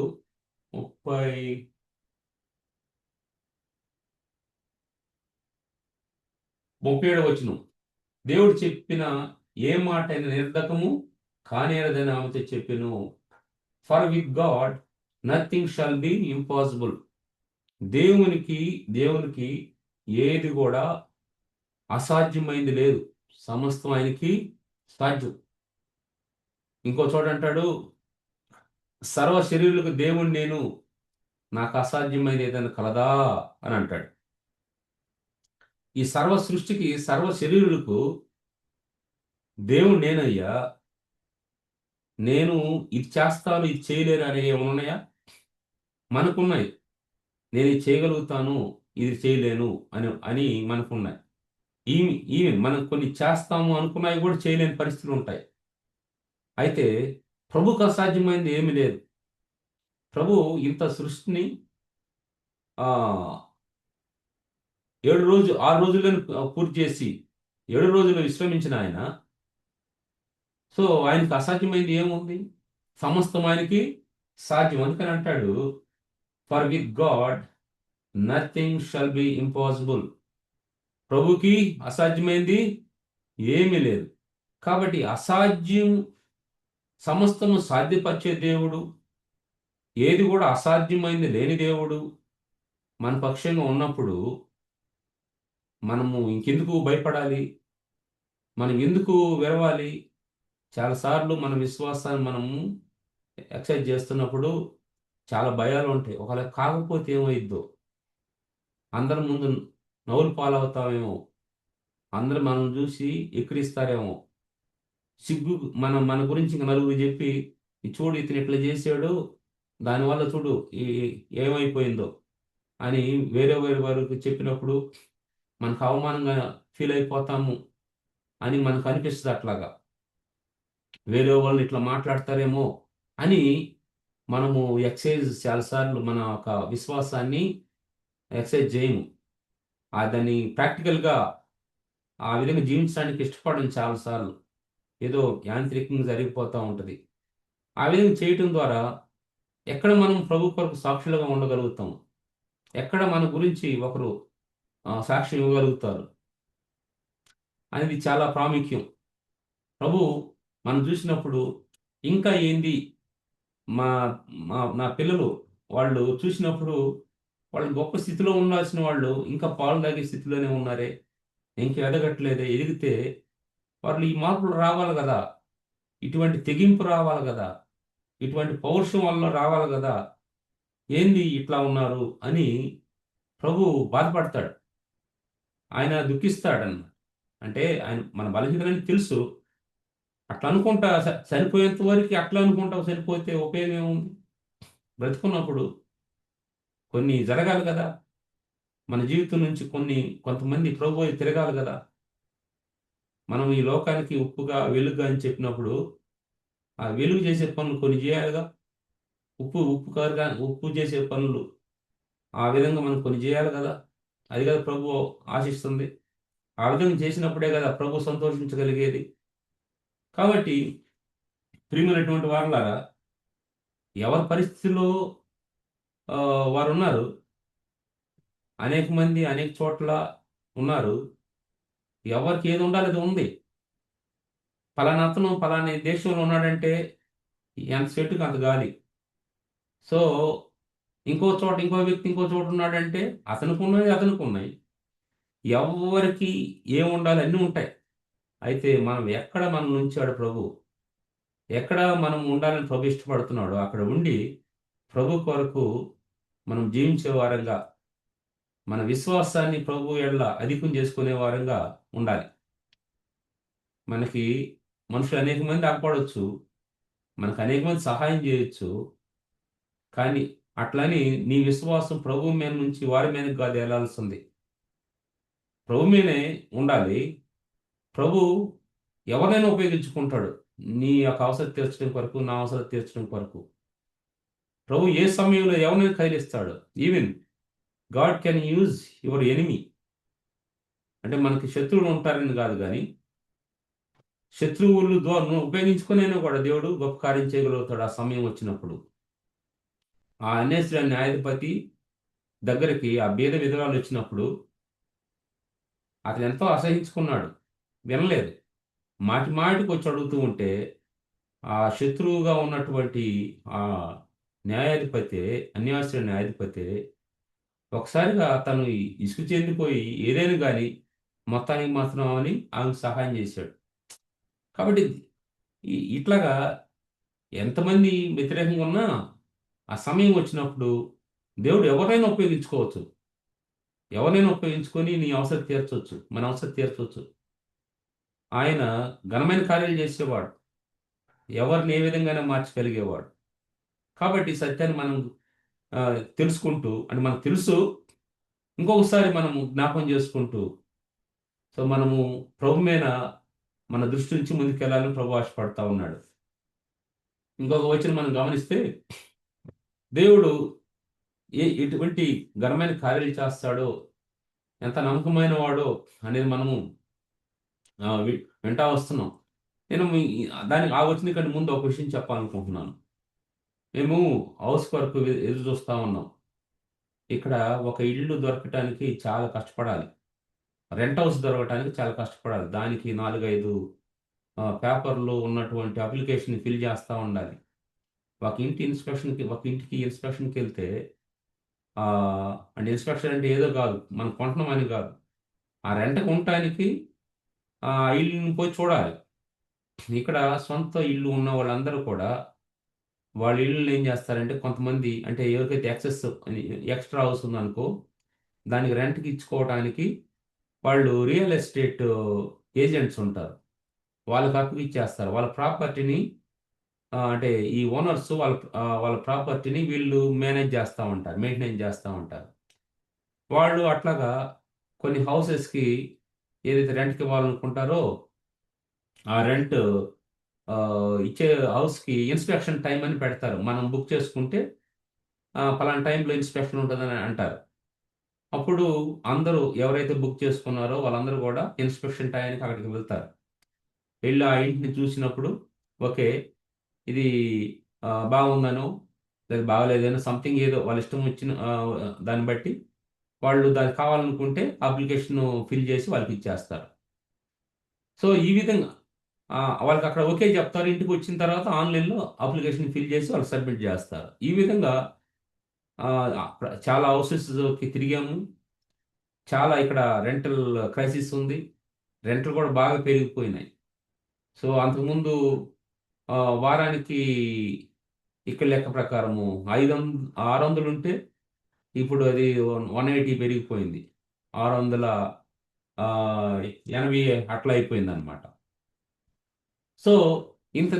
37వ వచనం, దేవుడు చెప్పిన ఏ మాట అయిన నిర్ధకము కానేరదని ఆమెతో చెప్పెను. For with God nothing shall be impossible. దేవునికి ఏది కూడా అసాధ్యమైంది లేదు, సమస్తం ఆయనకి సాధ్యం. ఇంకో చోట అంటాడు, సర్వ శరీరులకు దేవుని నేను, నాకు అసాధ్యమైనది ఏదైనా కలదా అని అంటాడు. ఈ సర్వ సృష్టికి, సర్వ శరీరులకు దేవుడు నేనయ్యా, నేను ఇది చేస్తాను ఇది చేయలేను అనే ఏమైనా ఉన్నాయా? మనకున్నాయి. నేను ఇది చేయగలుగుతాను ఇది చేయలేను అని మనకున్నాయి. ఈవెన్ మనం కొన్ని చేస్తాము అనుకున్నాయి కూడా చేయలేని పరిస్థితులు ఉంటాయి. అయితే ప్రభుకు అసాధ్యమైనది ఏమీ లేదు. ప్రభు ఇంత సృష్టిని 6 రోజులను పూర్తి చేసి 7 రోజులు విశ్రమించిన ఆయన, సో ఆయనకి అసాధ్యమైనది ఏముంది? సమస్తం ఆయనకి సాధ్యం. అందుకని అంటాడు, for with God nothing shall be impossible. ప్రభుకి అసాధ్యమైంది ఏమీ లేదు. కాబట్టి అసాధ్యం సమస్తము సాధ్యపరిచే దేవుడు, ఏది కూడా అసాధ్యమైంది లేని దేవుడు మన పక్షంగా ఉన్నప్పుడు మనము ఇంకెందుకు భయపడాలి? మనం ఎందుకు విరవాలి? చాలాసార్లు మన విశ్వాసాన్ని మనము ఎక్సర్సైజ్ చేస్తున్నప్పుడు చాలా భయాలు ఉంటాయి. ఒకవేళ కాకపోతే ఏమైద్దో, అందరి ముందు నవ్వులు పాలవుతామేమో, అందరు మనం చూసి ఎక్కిరిస్తారేమో, సిగ్గు మన గురించి ఇంక నలుగురు చెప్పి చూడు ఇతను ఇట్లా చేసాడు, దానివల్ల చూడు ఏమైపోయిందో అని వేరే వారికి చెప్పినప్పుడు మనకు అవమానంగా ఫీల్ అయిపోతాము అని మనకు అనిపిస్తుంది. అట్లాగా వేరే వాళ్ళు ఇట్లా మాట్లాడతారేమో అని మనము ఎక్సైజ్ చాలాసార్లు మన ఒక విశ్వాసాన్ని ఎక్సైజ్ చేయము. దాన్ని ప్రాక్టికల్గా ఆ విధంగా జీవించడానికి ఇష్టపడడం చాలాసార్లు ఏదో యాంత్రికంగా జరిగిపోతూ ఉంటుంది. ఆ విధంగా చేయటం ద్వారా ఎక్కడ మనం ప్రభు కొరకు సాక్షులుగా ఉండగలుగుతాం, ఎక్కడ మన గురించి ఒకరు సాక్ష్యం ఇవ్వగలుగుతారు అనేది చాలా ప్రాముఖ్యం. ప్రభు మనం చూసినప్పుడు ఇంకా ఏంది నా పిల్లలు వాళ్ళు చూసినప్పుడు వాళ్ళు గొప్ప స్థితిలో ఉండాల్సిన వాళ్ళు ఇంకా పాలు తాగే స్థితిలోనే ఉన్నారే, ఇంకా ఎదగట్లేదే, ఎదిగితే వాళ్ళు ఈ మార్పులు రావాలి కదా, ఇటువంటి తెగింపు రావాలి కదా, ఇటువంటి పౌరుషం వల్ల రావాలి కదా, ఏంది ఇట్లా ఉన్నారు అని ప్రభు బాధపడతాడు, ఆయన దుఃఖిస్తాడన్న. అంటే ఆయన మన బలహీనతని తెలుసు. అట్లా అనుకుంటా చనిపోయేంత వరకు అట్లా అనుకుంటా చనిపోతే ఉపయోగం ఏముంది? బ్రతుకున్నప్పుడు కొన్ని జరగాలి కదా, మన జీవితం నుంచి కొంతమంది ప్రభు తిరగాలి కదా. మనం ఈ లోకానికి ఉప్పుగా వెలుగుగా అని చెప్పినప్పుడు ఆ వెలుగు చేసే పనులు కొన్ని చేయాలిగా. ఉప్పు చేసే పనులు ఆ విధంగా మనం కొన్ని చేయాలి కదా. అది కదా ప్రభు ఆశిస్తుంది. ఆ విధంగా చేసినప్పుడే కదా ప్రభు సంతోషించగలిగేది. కాబట్టి ప్రియమైనటువంటి వారులారా, ఎవరి పరిస్థితిలో వారు ఉన్నారు. అనేక మంది అనేక చోట్ల ఉన్నారు. ఎవరికి ఏది ఉండాలి అది ఉంది. పలానా అతను పలానా దేశంలో ఉన్నాడంటే ఎంత చెట్టుకు అంత గాలి. సో ఇంకో వ్యక్తి ఇంకో చోట ఉన్నాడంటే అతనికి ఉన్నాయి. ఎవరికి ఏం ఉండాలి అన్నీ ఉంటాయి. అయితే మనం ఎక్కడ మనం ఉంచాడు ప్రభు, ఎక్కడ మనం ఉండాలని ప్రభు ఇష్టపడుతున్నాడో అక్కడ ఉండి ప్రభు కొరకు మనం జీవించే వారంగా, మన విశ్వాసాన్ని ప్రభు ఎడల అధికం చేసుకునే వారంగా ఉండాలి. మనకి మనుషులు అనేక మంది అగపడవచ్చు, మనకు అనేక మంది సహాయం చేయొచ్చు. కానీ అట్లని నీ విశ్వాసం ప్రభు మీద నుంచి వారి మీదకి కాదు వెళ్ళాల్సింది, ప్రభు మీదే ఉండాలి. ప్రభు ఎవరైనా ఉపయోగించుకుంటాడు నీ యొక్క అవసరం తీర్చడం కొరకు, నా అవసరం తీర్చడం కొరకు. ప్రభు ఏ సమయంలో ఎవరినైనా కదిలిస్తాడు. Even God can use your enemy. అంటే మనకి శత్రువులు ఉంటారని కాదు, కానీ శత్రువులు ద్వారా ఉపయోగించుకునేనా కూడా దేవుడు గొప్ప కార్యం చేయగలుగుతాడు ఆ సమయం వచ్చినప్పుడు. ఆ అన్నేశ్వర న్యాయాధిపతి దగ్గరికి ఆ బీద విధవాలు వచ్చినప్పుడు అతను ఎంతో అసహించుకున్నాడు, వినలేదు. మాటి మాటికి వచ్చి అడుగుతూ ఉంటే ఆ శత్రువుగా ఉన్నటువంటి ఆ న్యాయాధిపతి, అన్యాశ్రయ న్యాయాధిపతి ఒకసారిగా తను ఇసుకు చెందిపోయి ఏదైనా కానీ మొత్తానికి మాత్రం అని ఆమెకు సహాయం చేశాడు. కాబట్టి ఇట్లాగా ఎంతమంది వ్యతిరేకంగా ఉన్నా ఆ సమయం వచ్చినప్పుడు దేవుడు ఎవరైనా ఉపయోగించుకోవచ్చు. ఎవరైనా ఉపయోగించుకొని నీ అవసరం తీర్చవచ్చు, మన అవసరం తీర్చవచ్చు. ఆయన ఘనమైన కార్యాలు చేసేవాడు, ఎవరిని ఏ విధంగానే మార్చగలిగేవాడు. కాబట్టి ఈ సత్యాన్ని మనం తెలుసుకుంటూ, అంటే మనకు తెలుసు, ఇంకొకసారి మనము జ్ఞాపం చేసుకుంటూ, సో మనము ప్రభు మీద మన దృష్టి నుంచి ముందుకెళ్ళాలని ప్రభు ఆశపడతా ఉన్నాడు. ఇంకొక వచనం మనం గమనిస్తే దేవుడు ఎటువంటి ఘనమైన కార్యాలు చేస్తాడో, ఎంత నమ్మకమైన వాడో అనేది మనము వింటా వస్తున్నాం. నేను దానికి ఆ వచ్చిన కంటే ముందు ఒక విషయం చెప్పాలనుకుంటున్నాను. మేము హౌస్ కొరకు ఎదురు చూస్తూ ఉన్నాం. ఇక్కడ ఒక ఇల్లు దొరకటానికి చాలా కష్టపడాలి, రెంట్ హౌస్ దొరకటానికి చాలా కష్టపడాలి. దానికి 4-5 పేపర్లు ఉన్నటువంటి అప్లికేషన్ ఫిల్ చేస్తూ ఉండాలి. ఒక ఇంటికి ఇన్స్పెక్షన్కి వెళ్తే అంటే ఇన్స్పెక్షన్ అంటే ఏదో కాదు, మనం కొంటున్నామని కాదు, ఆ రెంట్కి ఉండటానికి ఆ ఇల్లుని పోయి చూడాలి. ఇక్కడ సొంత ఇల్లు ఉన్న వాళ్ళందరూ కూడా వాళ్ళ ఇల్లుని ఏం చేస్తారంటే, కొంతమంది అంటే ఎవరికైతే ఎక్స్ట్రా హౌస్ ఉందనుకో దానికి రెంట్కి ఇచ్చుకోవడానికి వాళ్ళు రియల్ ఎస్టేట్ ఏజెంట్స్ ఉంటారు, వాళ్ళకి అప్పగిచ్చేస్తారు. వాళ్ళ ప్రాపర్టీని అంటే ఈ ఓనర్స్ వాళ్ళ ప్రాపర్టీని వీళ్ళు మేనేజ్ చేస్తూ ఉంటారు, మెయింటైన్ చేస్తూ ఉంటారు. వాళ్ళు అట్లాగా కొన్ని హౌసెస్కి ఏదైతే రెంట్కి ఇవ్వాలనుకుంటారో ఆ రెంట్ ఇచ్చే హౌస్కి ఇన్స్పెక్షన్ టైం అని పెడతారు. మనం బుక్ చేసుకుంటే పలానా టైంలో ఇన్స్పెక్షన్ ఉంటుందని అంటారు. అప్పుడు అందరూ ఎవరైతే బుక్ చేసుకున్నారో వాళ్ళందరూ కూడా ఇన్స్పెక్షన్ టైంకి అక్కడికి వెళ్తారు. వెళ్ళి ఆ ఇంటిని చూసినప్పుడు ఓకే ఇది బాగుందనో లేదా బాగలేదనో సంథింగ్ ఏదో వాళ్ళ ఇష్టం వచ్చిన దాన్ని బట్టి వాళ్ళు దానికి కావాలనుకుంటే అప్లికేషన్ ఫిల్ చేసి వాళ్ళకి ఇచ్చేస్తారు. సో ఈ విధంగా వాళ్ళకి అక్కడ ఓకే చెప్తారు. ఇంటికి వచ్చిన తర్వాత ఆన్లైన్లో అప్లికేషన్ ఫిల్ చేసి వాళ్ళు సబ్మిట్ చేస్తారు. ఈ విధంగా చాలా హౌసెస్కి తిరిగాము. చాలా ఇక్కడ రెంటల్ క్రైసిస్ ఉంది, రెంట్లు కూడా బాగా పెరిగిపోయినాయి. సో అంతకుముందు వారానికి ఇక్కడ లెక్క ప్రకారము 600 ఉంటే ఇప్పుడు అది 180 పెరిగిపోయింది, 680 అట్లా అయిపోయింది అనమాట. సో ఇంత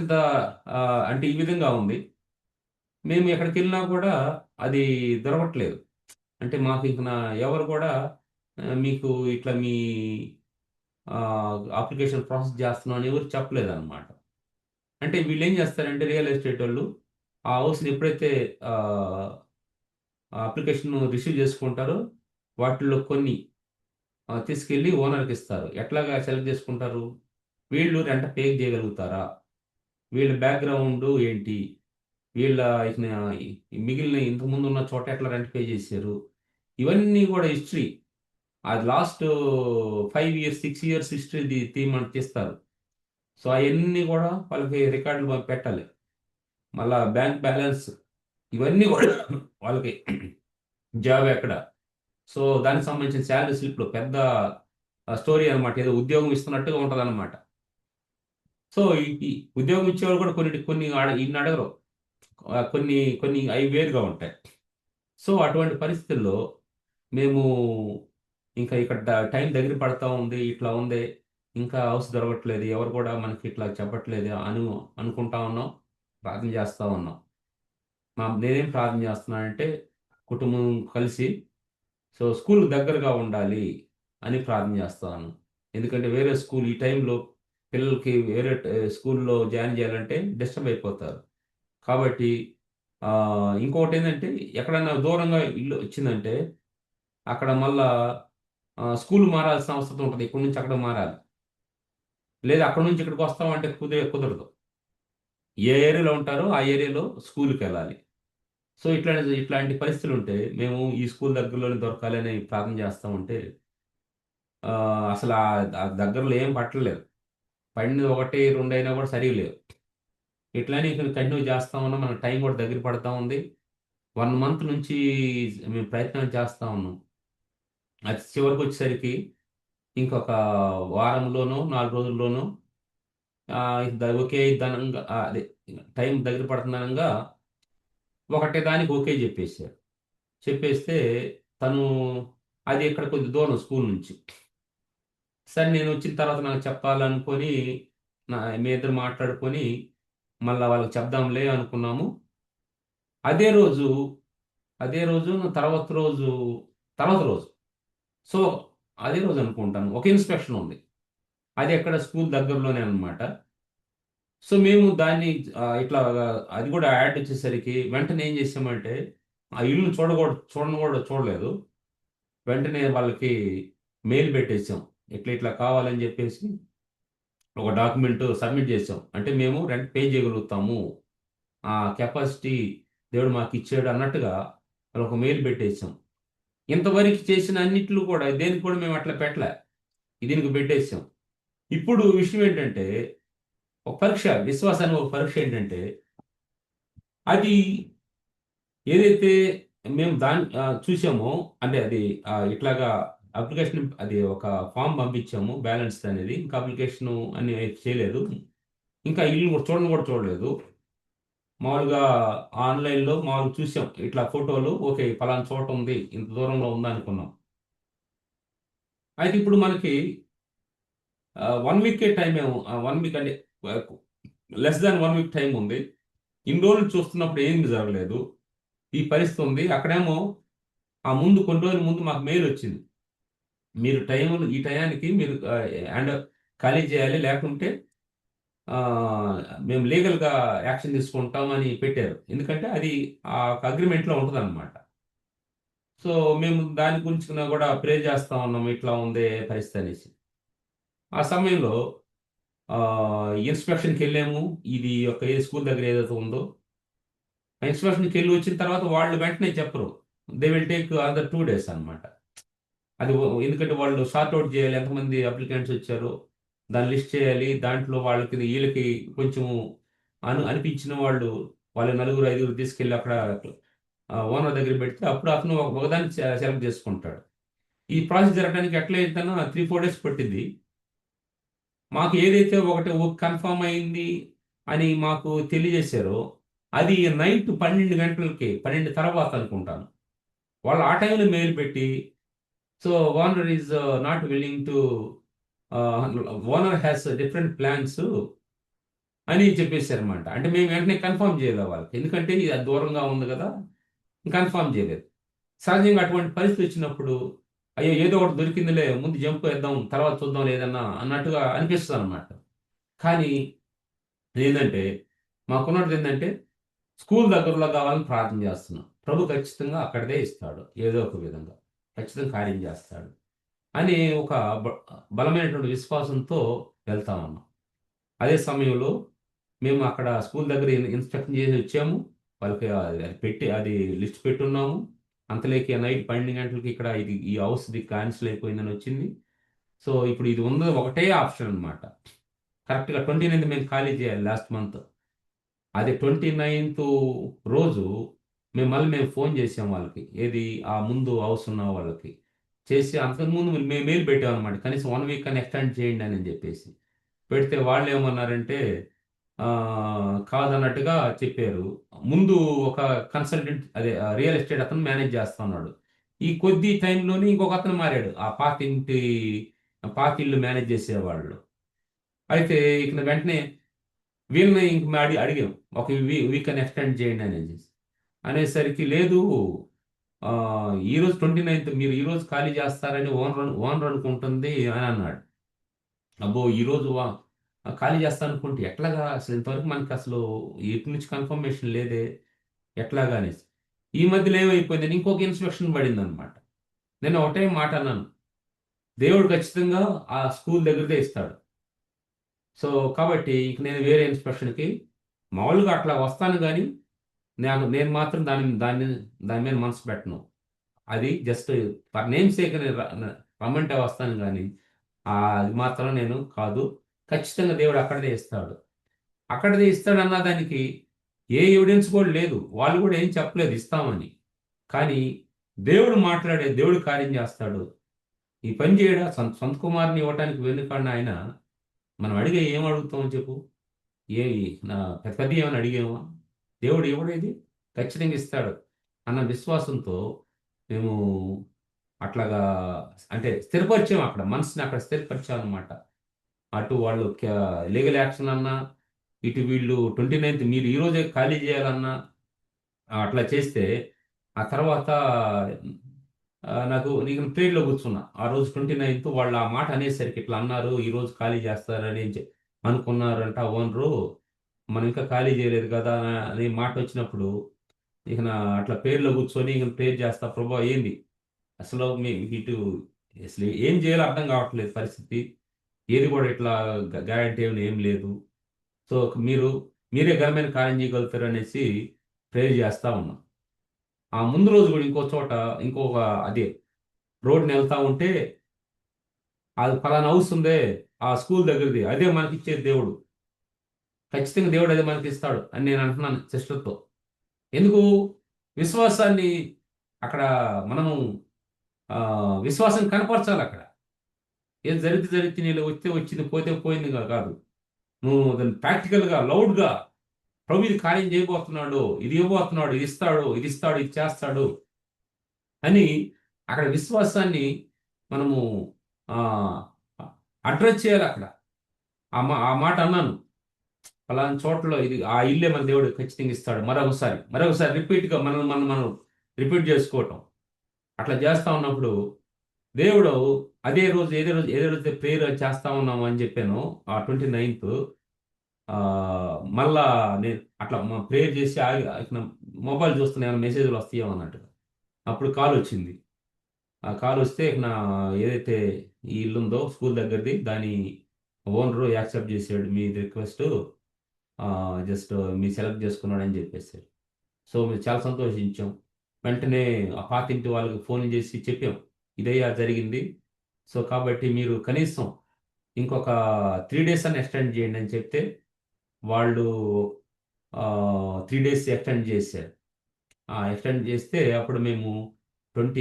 అంటే ఈ విధంగా ఉంది. మేము ఎక్కడికి వెళ్ళినా కూడా అది దొరకట్లేదు. అంటే మాకు ఇంక ఎవరు కూడా మీకు ఇట్లా మీ అప్లికేషన్ ప్రాసెస్ చేస్తున్నాం అని ఎవరు చెప్పలేదన్నమాట. అంటే వీళ్ళు ఏం చేస్తారంటే రియల్ ఎస్టేట్ వాళ్ళు ఆ హౌస్ని ఎప్పుడైతే అప్లికేషన్ రిసీవ్ చేసుకుంటారో వాటిల్లో కొన్ని తీసుకెళ్ళి ఓనర్కి ఇస్తారు. ఎట్లాగా సెలెక్ట్ చేసుకుంటారు, వీళ్ళు రెంట్ పే చేయగలుగుతారా, వీళ్ళ బ్యాక్గ్రౌండ్ ఏంటి, వీళ్ళ మిగిలిన ఇంతకుముందు ఉన్న చోట ఎట్లా రెంట్ పే చేశారు, ఇవన్నీ కూడా హిస్టరీ. అది లాస్ట్ 5 years 6 years హిస్టరీ తీస్తారు. సో అవన్నీ కూడా వాళ్ళకి రికార్డులు పెట్టాలి. మళ్ళా బ్యాంక్ బ్యాలెన్స్ ఇవన్నీ కూడా వాళ్ళకి జాబ్ ఎక్కడ, సో దానికి సంబంధించిన శాలరీ స్లిప్లు పెద్ద స్టోరీ అనమాట. ఏదో ఉద్యోగం ఇస్తున్నట్టుగా ఉంటుంది అనమాట. సో ఈ ఉద్యోగం ఇచ్చేవాళ్ళు కూడా కొన్ని కొన్ని ఇన్ని అడగరు. కొన్ని కొన్ని అవి వేరుగా ఉంటాయి. సో అటువంటి పరిస్థితుల్లో మేము ఇంకా ఇక్కడ టైం దగ్గర పడతా ఉంది, ఇట్లా ఉంది, ఇంకా హౌస్ దొరకట్లేదు, ఎవరు కూడా మనకి ఇట్లా చెప్పట్లేదు అనుకుంటా ఉన్నాం, ప్రార్థన చేస్తూ ఉన్నాం. నేనేం ప్రార్థన చేస్తున్నానంటే కుటుంబం కలిసి సో స్కూల్ దగ్గరగా ఉండాలి అని ప్రార్థన చేస్తాను. ఎందుకంటే వేరే స్కూల్ ఈ టైంలో పిల్లలకి వేరే స్కూల్లో జాయిన్ చేయాలంటే డిస్టర్బ్ అయిపోతారు. కాబట్టి ఇంకొకటి ఏంటంటే ఎక్కడన్నా దూరంగా ఇల్లు వచ్చిందంటే అక్కడ మళ్ళా స్కూల్ మారాల్సిన అవసరం ఉంటుంది. ఇక్కడి నుంచి అక్కడ మారాలి, లేదా అక్కడ నుంచి ఇక్కడికి వస్తామంటే కుదరదు. ఏ ఏరియాలో ఉంటారో ఆ ఏరియాలో స్కూల్కి వెళ్ళాలి. సో ఇట్లాంటి పరిస్థితులు ఉంటే మేము ఈ స్కూల్ దగ్గరలోనే దొరకాలి అని ప్రార్థన చేస్తూ ఉంటే అసలు ఆ దగ్గరలో ఏం పట్టలేదు. పడినది ఒకటి రెండు అయినా కూడా సరిగా లేవు. ఇట్లానే కంటిన్యూ చేస్తా ఉన్నాం. మనకు టైం కూడా దగ్గర పడతా ఉంది. 1 మంత్ నుంచి మేము ప్రయత్నం చేస్తా ఉన్నాం. అది చివరికి వచ్చేసరికి ఇంకొక వారంలోనో 4 రోజుల్లోనో ఒకే ధనంగా అదే టైం దగ్గర పడుతుందనంగా ఒకటే దానికి ఓకే చెప్పేశారు. చెప్పేస్తే తను అది ఇక్కడ కొద్ది దూరం స్కూల్ నుంచి. సరే నేను వచ్చిన తర్వాత నాకు చెప్పాలనుకొని మీ ఇద్దరు మాట్లాడుకొని మళ్ళా వాళ్ళకి చెప్దాంలే అనుకున్నాము. అదే రోజు అదే రోజు తర్వాత రోజు సో అదే రోజు అనుకుంటాను ఒక ఇన్స్పెక్షన్ ఉంది. అది ఎక్కడ స్కూల్ దగ్గరలోనే అన్నమాట. సో మేము దాన్ని ఇట్లా అది కూడా యాడ్ వచ్చేసరికి వెంటనే ఏం చేసామంటే ఆ ఇల్లుని చూడలేదు. వెంటనే వాళ్ళకి మెయిల్ పెట్టేసాం. ఇట్లా ఇట్లా కావాలని చెప్పేసి ఒక డాక్యుమెంట్ సబ్మిట్ చేసాం. అంటే మేము రెంట్ పే చేయగలుగుతాము, ఆ కెపాసిటీ దేవుడు మాకు ఇచ్చాడు అన్నట్టుగా వాళ్ళకి ఒక మెయిల్ పెట్టేసాం. ఇంతవరకు చేసిన అన్నిట్లు కూడా దేనికి కూడా మేము అట్లా పెట్టలే, దీనికి పెట్టేసాం. ఇప్పుడు విషయం ఏంటంటే ఒక పరీక్ష, విశ్వాసానికి ఒక పరీక్ష ఏంటంటే అది ఏదైతే మేము దాన్ని చూసామో, అంటే అది ఇట్లాగా అప్లికేషన్ అది ఒక ఫామ్ పంపించాము బ్యాలెన్స్ అనేది. ఇంకా అప్లికేషన్ అని చేయలేదు, ఇంకా ఇల్లు కూడా చూడలేదు. మామూలుగా ఆన్లైన్లో మామూలుగా చూసాం ఇట్లా ఫోటోలు, ఓకే పలానా చోట ఉంది, ఇంత దూరంలో ఉందా అనుకున్నాం. అయితే ఇప్పుడు మనకి 1 వీకే టైం ఏమో, 1 వీక్ అంటే లెస్ దాన్ 1 వీక్ టైం ఉంది. ఇన్ని రోజులు చూస్తున్నప్పుడు ఏం జరగలేదు, ఈ పరిస్థితి ఉంది. అక్కడేమో ముందు కొన్ని రోజుల ముందు మాకు మెయిల్ వచ్చింది, మీరు ఈ టయానికి మీరు అండ్ ఖాళీ చేయాలి, లేకుంటే ఆ, మేము లీగల్గా యాక్షన్ తీసుకుంటామని పెట్టారు. ఎందుకంటే అది ఆ అగ్రిమెంట్లో ఉంటుంది అనమాట. సో మేము దాని గురించి కూడా ప్రే చేస్తా ఉన్నాము, ఇట్లా ఉంది పరిస్థితి అనేసి. ఆ సమయంలో ఇన్స్పెక్షన్కి వెళ్ళాము. ఇది ఒక ఏ స్కూల్ దగ్గర ఏదైతే ఉందో ఆ ఇన్స్పెక్షన్కి వెళ్ళి వచ్చిన తర్వాత వాళ్ళు వెంటనే చెప్పరు, they will take other 2 days అనమాట. అది ఎందుకంటే వాళ్ళు సార్ట్ అవుట్ చేయాలి, ఎంతమంది అప్లికెంట్స్ వచ్చారో దాన్ని లిస్ట్ చేయాలి. దాంట్లో వాళ్ళకి వీళ్ళకి కొంచెం అనిపించిన వాళ్ళు వాళ్ళ 4, 5 తీసుకెళ్ళి అక్కడ ఓనర్ దగ్గర పెడితే అప్పుడు అతను ఒకదాన్ని సెలెక్ట్ చేసుకుంటాడు. ఈ ప్రాసెస్ జరగడానికి ఎట్లా అయితేనా 3-4 days పట్టింది. మాకు ఏదైతే ఒకటి కన్ఫర్మ్ అయింది అని మాకు తెలియజేశారో అది నైట్ 12 గంటలకి, 12 తర్వాత అనుకుంటాను, వాళ్ళు ఆ టైంలో మెయిల్ పెట్టి so owner is not willing to, owner has different plans అని చెప్పేశారనమాట. అంటే మేము వెంటనే కన్ఫర్మ్ చేయలేదు వాళ్ళకి, ఎందుకంటే ఇది దూరంగా ఉంది కదా, కన్ఫర్మ్ చేయలేదు. సహజంగా అటువంటి పరిస్థితి వచ్చినప్పుడు అయ్యో ఏదో ఒకటి దొరికిందిలే, ముందు జంప్ వేద్దాం తర్వాత చూద్దాం లేదన్నా అన్నట్టుగా అనిపిస్తుంది అనమాట. కానీ ఏంటంటే మాకున్నది ఏంటంటే స్కూల్ దగ్గరలో కావాలని ప్రార్థన చేస్తున్నాం. ప్రభు ఖచ్చితంగా అక్కడదే ఇస్తాడు, ఏదో ఒక విధంగా ఖచ్చితంగా కార్యం చేస్తాడు అని ఒక బలమైనటువంటి విశ్వాసంతో వెళ్తా ఉన్నాం. అదే సమయంలో మేము అక్కడ స్కూల్ దగ్గర ఇన్స్పెక్షన్ చేసి వచ్చాము. వాళ్ళకి అది లిస్ట్ పెట్టున్నాము. అంతలోకి నైట్ 12 గంటలకి ఇక్కడ ఈ హౌస్ది క్యాన్సిల్ అయిపోయిందని వచ్చింది. సో ఇప్పుడు ఇది ఉన్నది ఒకటే ఆప్షన్ అనమాట, కరెక్ట్గా 29th మేము ఖాళీ చేయాలి లాస్ట్ మంత్. అది 29th రోజు మేము ఫోన్ చేసాం వాళ్ళకి, ఏది ఆ ముందు హౌస్ ఉన్న వాళ్ళకి చేసి అంతకుముందు మేము మెయిల్ పెట్టామన్నమాట, కనీసం 1 వీక్ అని ఎక్స్టెండ్ చేయండి అని చెప్పేసి. పెడితే వాళ్ళు ఏమన్నారంటే ఆ, కాదన్నట్టుగా చెప్పారు. ముందు ఒక కన్సల్టెంట్, అదే రియల్ ఎస్టేట్ అతను మేనేజ్ చేస్తా ఉన్నాడు. ఈ కొద్ది టైంలోనే ఇంకొక అతను మారాడు, ఆ పాత ఇల్లు మేనేజ్ చేసేవాళ్ళు. అయితే ఇక వెంటనే వీళ్ళని ఇంక మేము అడిగాం, ఒక వీక్ అని ఎక్స్టెండ్ చేయండి అనేది. అనేసరికి లేదు, ఆ, ఈ రోజు 29th మీరు ఈ రోజు ఖాళీ చేస్తారని ఓనర్ అనుకుంటుంది అని అన్నాడు. అబ్బో ఈ రోజు ఖాళీ చేస్తా అనుకుంటే ఎట్లాగా, అసలు ఇంతవరకు మనకి అసలు ఎటు నుంచి కన్ఫర్మేషన్ లేదే, ఎట్లాగా అనేసి. ఈ మధ్యలో ఏమైపోయిందని ఇంకొక ఇన్స్ట్రక్షన్ పడింది అనమాట. నేను ఒకటే మాట అన్నాను, దేవుడు ఖచ్చితంగా ఆ స్కూల్ దగ్గరదే ఇస్తాడు. సో కాబట్టి ఇంక నేను వేరే ఇన్స్పెక్షన్కి మామూలుగా అట్లా వస్తాను, కానీ నేను మాత్రం దాని మీద మనసు పెట్టను. అది జస్ట్ ఫర్ నేమ్ సేక్ రమ్మంటే వస్తాను, కానీ అది మాత్రం నేను కాదు. ఖచ్చితంగా దేవుడు అక్కడదే ఇస్తాడు. అక్కడదే ఇస్తాడు అన్న దానికి ఏ ఎవిడెన్స్ కూడా లేదు, వాళ్ళు కూడా ఏం చెప్పలేదు ఇస్తామని. కానీ దేవుడు కార్యం చేస్తాడు. ఈ పని చేయడా సొంత కుమారుని ఇవ్వటానికి వెనుకన్న ఆయన, మనం అడిగే ఏం అడుగుతామని చెప్పు, ఏ నా పెద్ద పెద్ద ఏమైనా అడిగేమా? దేవుడు ఇవ్వడేది, ఖచ్చితంగా ఇస్తాడు అన్న విశ్వాసంతో మేము అట్లాగా, అంటే స్థిరపరిచాం, అక్కడ మనసుని అక్కడ స్థిరపరిచాం అనమాట. అటు వాళ్ళు లీగల్ యాక్షన్ అన్నా, ఇటు వీళ్ళు 29th మీరు ఈ రోజే ఖాళీ చేయాలన్నా అట్లా చేస్తే, ఆ తర్వాత నీకు ప్రేయర్లో కూర్చున్నా ఆ రోజు 29th వాళ్ళు ఆ మాట అనేసరికి ఇట్లా అన్నారు, ఈ రోజు ఖాళీ చేస్తారని అనుకున్నారంట ఓనరు, మనం ఇంకా ఖాళీ చేయలేదు కదా అనే మాట వచ్చినప్పుడు, ఇక అట్లా ప్రేయర్లో కూర్చొని ఇక ప్రేయర్ చేస్తా, ప్రభా ఏంది అసలు ఇటు అసలు ఏం చేయాలో అర్థం కావట్లేదు పరిస్థితి, ఏది కూడా ఇట్లా గ్యారంటీ ఏం లేదు. సో మీరే ఘనమైన కార్యం చేయగలుగుతారు అనేసి ప్రేయర్ చేస్తా ఉన్నాం. ఆ ముందు రోజు కూడా ఇంకో చోట, ఇంకొక అదే రోడ్ని వెళ్తా ఉంటే, అది ఫలానా హౌస్ ఉందే ఆ స్కూల్ దగ్గరది, అదే మనకి ఇచ్చేది దేవుడు, ఖచ్చితంగా దేవుడు అదే మనకి ఇస్తాడు అని నేను అంటున్నాను సిస్టర్తో. ఎందుకు? విశ్వాసాన్ని అక్కడ మనము ఆ, విశ్వాసం కనపరచాలి అక్కడ. ఏం జరిగితే నీళ్ళు వస్తే వచ్చింది, పోతే పోయింది కాదు. నువ్వు దాన్ని ప్రాక్టికల్గా లౌడ్గా, ప్రభు ఇది కార్యం చేయబోతున్నాడు, ఇది ఇవ్వబోతున్నాడు, ఇది ఇస్తాడు, ఇది ఇస్తాడు, ఇది చేస్తాడు అని అక్కడ విశ్వాసాన్ని మనము అడ్రస్ చేయాలి అక్కడ. ఆ మాట అన్నాను, అలాంటి చోట్ల ఇది ఆ ఇల్లే మన దేవుడు ఖచ్చితంగా ఇస్తాడు. మరొకసారి రిపీట్గా మనం రిపీట్ చేసుకోవటం, అట్లా చేస్తా ఉన్నప్పుడు దేవుడు అదే రోజు ఏదో రోజు ప్రేయర్ చేస్తా ఉన్నాము అని చెప్పాను, ఆ 29th. మళ్ళా నేను అట్లా ప్రేయర్ చేసి మొబైల్ చూస్తున్నా ఏమైనా మెసేజ్లు వస్తాయేమో అన్నట్టుగా, అప్పుడు కాల్ వచ్చింది. ఆ కాల్ వస్తే ఏదైతే ఈ ఇల్లు ఉందో స్కూల్ దగ్గరది, దాని ఓనరు యాక్సెప్ట్ చేసాడు మీ రిక్వెస్ట్, జస్ట్ మీ సెలెక్ట్ చేసుకున్నాడు అని చెప్పేసారు. సో మేము చాలా సంతోషించాం. వెంటనే ఆ పాతింటి వాళ్ళకి ఫోన్ చేసి చెప్పాం, ఇదయ్యా జరిగింది. సో కాబట్టి మీరు కనీసం ఇంకొక 3 days అని ఎక్స్టెండ్ చేయండి అని చెప్తే, వాళ్ళు 3 days ఎక్స్టెండ్ చేశారు. ఎక్స్టెండ్ చేస్తే అప్పుడు మేము 3rd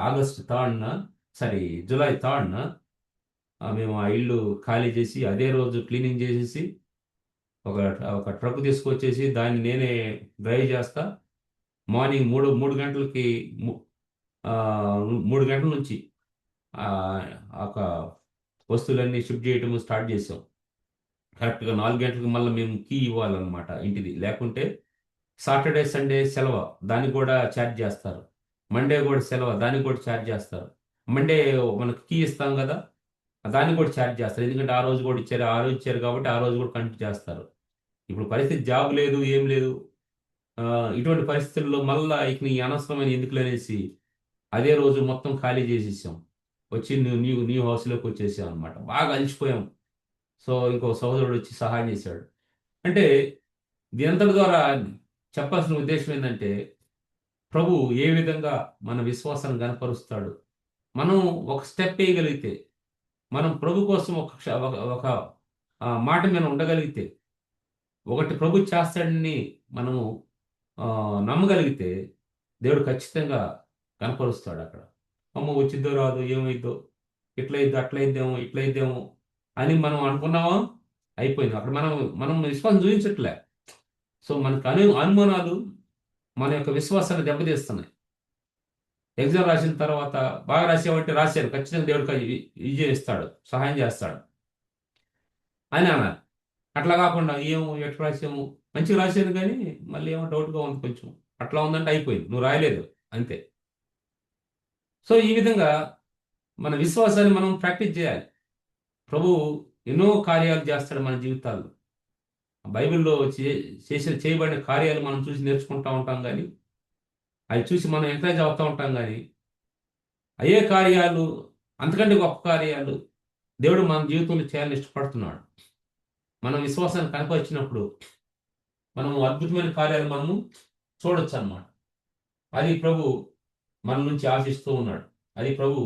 August 3rd, sorry July 3rd మేము ఆ ఇల్లు ఖాళీ చేసి అదే రోజు క్లీనింగ్ చేసేసి ఒక ఒక ట్రక్ తీసుకొచ్చేసి దాన్ని నేనే డ్రైవ్ చేస్తా. మార్నింగ్ 3 గంటలకి 3 గంటల నుంచి ఒక వస్తువులన్నీ షిఫ్ట్ చేయటం స్టార్ట్ చేసాం. కరెక్ట్గా 4 గంటలకు మళ్ళీ మేము కీ ఇవ్వాలన్నమాట ఇంటిది, లేకుంటే సాటర్డే సండే సెలవు, దానికి కూడా ఛార్జ్ చేస్తారు. మండే కూడా సెలవు, దానికి కూడా ఛార్జ్ చేస్తారు. మండే మనకు కీ ఇస్తాం కదా, దానికి కూడా ఛార్జ్ చేస్తారు, ఎందుకంటే ఆ రోజు కూడా ఇచ్చారు కాబట్టి ఆ రోజు కూడా కంటిన్యూ చేస్తారు. ఇప్పుడు పరిస్థితి జాబ్ లేదు, ఏం లేదు. ఇటువంటి పరిస్థితుల్లో మళ్ళీ ఇక నీ అనవసరమైన ఎందుకులు అనేసి అదే రోజు మొత్తం ఖాళీ చేసేసాం, వచ్చి న్యూ హౌస్లోకి వచ్చేసాం అనమాట. బాగా అలిసిపోయాం. సో ఇంకో సహోదరుడు వచ్చి సహాయం చేశాడు. అంటే దీనంతటి ద్వారా చెప్పాల్సిన ఉద్దేశం ఏంటంటే, ప్రభు ఏ విధంగా మన విశ్వాసాన్ని గనపరుస్తాడు. మనం ఒక స్టెప్ వేయగలిగితే, మనం ప్రభు కోసం ఒక మాట మీద ఉండగలిగితే, ఒకటి ప్రభు చేస్తాడని మనము నమ్మగలిగితే దేవుడు ఖచ్చితంగా కనపరుస్తాడు అక్కడ. అమ్మో వచ్చిద్దో రాదో ఏమైద్దో, ఇట్లయిద్దో అట్లయిద్దేమో ఇట్లయిద్దేమో అని మనం అనుకున్నామా అయిపోయింది అక్కడ. మనం విశ్వాసం చూపించట్లే. సో మనకు అనుమానాలు మన యొక్క విశ్వాసాన్ని దెబ్బతీస్తున్నాయి. ఎగ్జామ్ రాసిన తర్వాత బాగా రాసేవాటి రాశారు, ఖచ్చితంగా దేవుడికి విజయం ఇస్తాడు, సహాయం చేస్తాడు అని అన్నారు. అట్లా కాకుండా ఏమో ఎట్లా రాసాము, మంచిగా రాశాను కానీ మళ్ళీ ఏమో డౌట్గా ఉంది కొంచెం, అట్లా ఉందంటే అయిపోయింది, నువ్వు రాయలేదు అంతే. సో ఈ విధంగా మన విశ్వాసాన్ని మనం ప్రాక్టీస్ చేయాలి. ప్రభు ఎన్నో కార్యాలు చేస్తాడు మన జీవితాల్లో. బైబిల్లో చేయబడిన కార్యాలు మనం చూసి నేర్చుకుంటూ ఉంటాం కానీ, అవి చూసి మనం ఎంకరేజ్ అవుతూ ఉంటాం కానీ, అయ్యే కార్యాలు, అంతకంటే గొప్ప కార్యాలు దేవుడు మన జీవితంలో చేయాలని ఇష్టపడుతున్నాడు. మనం విశ్వాసాన్ని కనపరిచినప్పుడు మనము అద్భుతమైన కార్యాలు మనము చూడొచ్చు అన్నమాట. అది ప్రభు మన నుంచి ఆశిస్తూ ఉన్నాడు, అది ప్రభు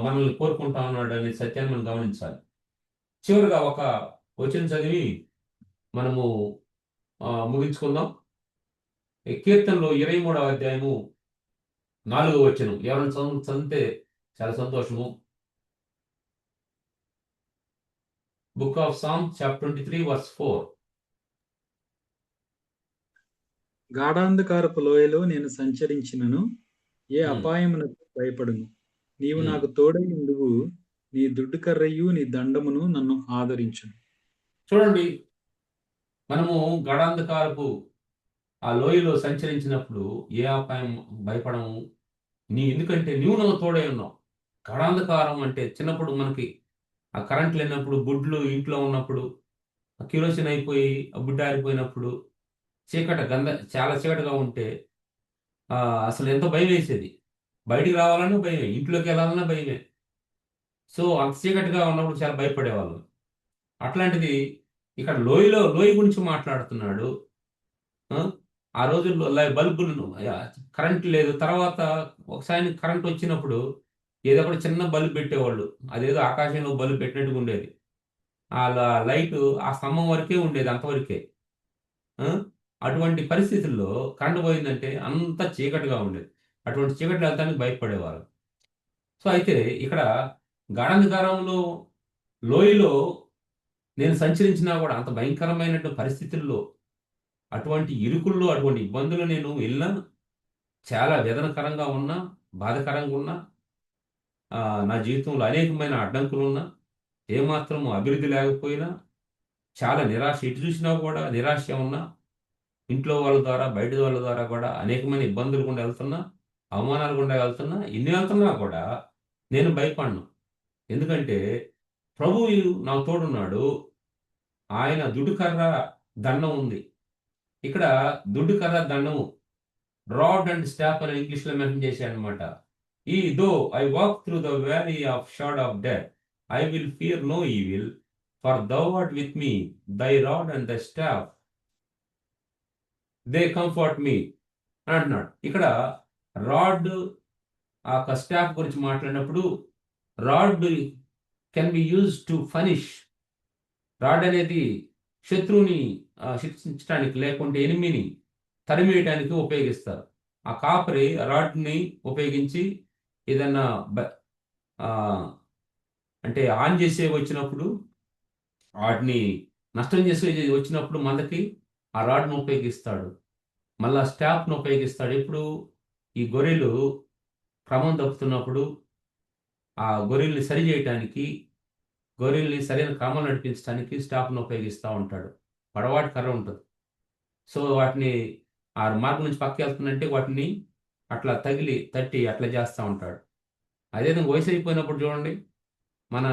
మనల్ని కోరుకుంటా ఉన్నాడు అనే సత్యాన్ని మనం గమనించాలి. చివరిగా ఒక వచనం చదివి మనము ముగించుకుందాం. కీర్తనలో 23వ అధ్యాయము 4వ వచనం ఎవరైనా చదివితే చాలా సంతోషము. Book of Psalm chapter 23 verse 4. గాఢాంధకారపు లోయలో నేను సంచరించినను ఏ అపాయమునకు భయపడును. నీవు నాకు తోడై ఉండువు, నీ దుడ్డు కర్రయు నీ దండమును నన్ను ఆదరించును. చూడండి, మనము గాఢాంధకారపు ఆ లోయలో సంచరించినప్పుడు ఏ అపాయం భయపడము. ఎందుకంటే నీవు నాకు తోడై ఉన్నావు. గాఢాంధకారం అంటే చిన్నప్పుడు మనకి ఆ కరెంట్ లేనప్పుడు, గుడ్లు ఇంట్లో ఉన్నప్పుడు, కిరోసిన్ అయిపోయి ఆ గుడ్డ ఆరిపోయినప్పుడు, చాలా చీకటిగా ఉంటే అసలు ఎంతో భయం వేసేది. బయటికి రావాలన్నా భయమే, ఇంట్లోకి వెళ్ళాలన్నా భయమే. సో అంత చీకటిగా ఉన్నప్పుడు చాలా భయపడేవాళ్ళం. అట్లాంటిది ఇక్కడ లోయ గురించి మాట్లాడుతున్నాడు. ఆ రోజుల్లో బల్బులను, కరెంట్ లేదు. తర్వాత ఒకసారి కరెంట్ వచ్చినప్పుడు ఏదో ఒకటి చిన్న బల్బు పెట్టేవాళ్ళు, అదేదో ఆకాశంలో బల్బు పెట్టినట్టుగా ఉండేది. ఆ లైటు ఆ స్తంభం వరకే ఉండేది, అంతవరకే. అటువంటి పరిస్థితుల్లో కరెంట్ పోయిందంటే అంత చీకటిగా ఉండేది. అటువంటి చీకటి వెళ్తానికి భయపడేవారు. సో అయితే ఇక్కడ గాఢాంధకారంలో లోయలో నేను సంచరించినా కూడా అంత భయంకరమైన పరిస్థితుల్లో, అటువంటి ఇరుకుల్లో, అటువంటి ఇబ్బందులు నేను వెళ్ళినా, చాలా వేదనకరంగా ఉన్నా, బాధకరంగా ఉన్నా, నా జీవితంలో అనేకమైన అడ్డంకులు ఉన్నా, ఏమాత్రం అభివృద్ధి లేకపోయినా, చాలా నిరాశ, ఎటు చూసినా కూడా నిరాశ ఉన్నా, ఇంట్లో వాళ్ళ ద్వారా బయట వాళ్ళ ద్వారా కూడా అనేకమైన ఇబ్బందులు గుండా వెళ్తున్నా, అవమానాలు గుండా వెళ్తున్నా, ఇన్ని వెళ్తున్నా కూడా నేను భయపడను. ఎందుకంటే ప్రభువు నాకు తోడున్నాడు. ఆయన దుడ్డుకర్ర దండం ఉంది. ఇక్కడ దుడ్డుకర్ర దండము, రాడ్ అండ్ స్టాఫ్ అని ఇంగ్లీష్లో మెన్షన్ చేశాడు అనమాట. Though I walk through the valley of shadow of death, I will fear no evil, for thou art with me, thy rod and the staff they comfort me అని అంటున్నాడు. ఇక్కడ rod, ఆ staff గురించి మాట్లాడినప్పుడు, rod can be use to punish. Rod అనేది శత్రువుని శిక్షించడానికి, లేకుంటే ఎనిమిని తరిమేయడానికి ఉపయోగిస్తారు. ఆ కాపరి రాడ్ని ఉపయోగించి ఏదన్నా అంటే ఆన్ చేసే వచ్చినప్పుడు, వాటిని నష్టం చేసే వచ్చినప్పుడు మనకి ఆ రాడ్ను ఉపయోగిస్తాడు. మళ్ళా స్టాఫ్ను ఉపయోగిస్తాడు. ఇప్పుడు ఈ గొర్రెలు క్రమం తప్పుతున్నప్పుడు ఆ గొర్రెల్ని సరి చేయటానికి, గొర్రెల్ని సరైన క్రమం నడిపించడానికి స్టాఫ్ను ఉపయోగిస్తూ ఉంటాడు. పొడవాటి కర్ర ఉంటుంది. సో వాటిని ఆ మార్గం నుంచి పక్కకి వెళ్తుందంటే వాటిని అట్లా తట్టి అట్లా చేస్తూ ఉంటాడు. అదేవిధంగా వయసు అయిపోయినప్పుడు చూడండి, మన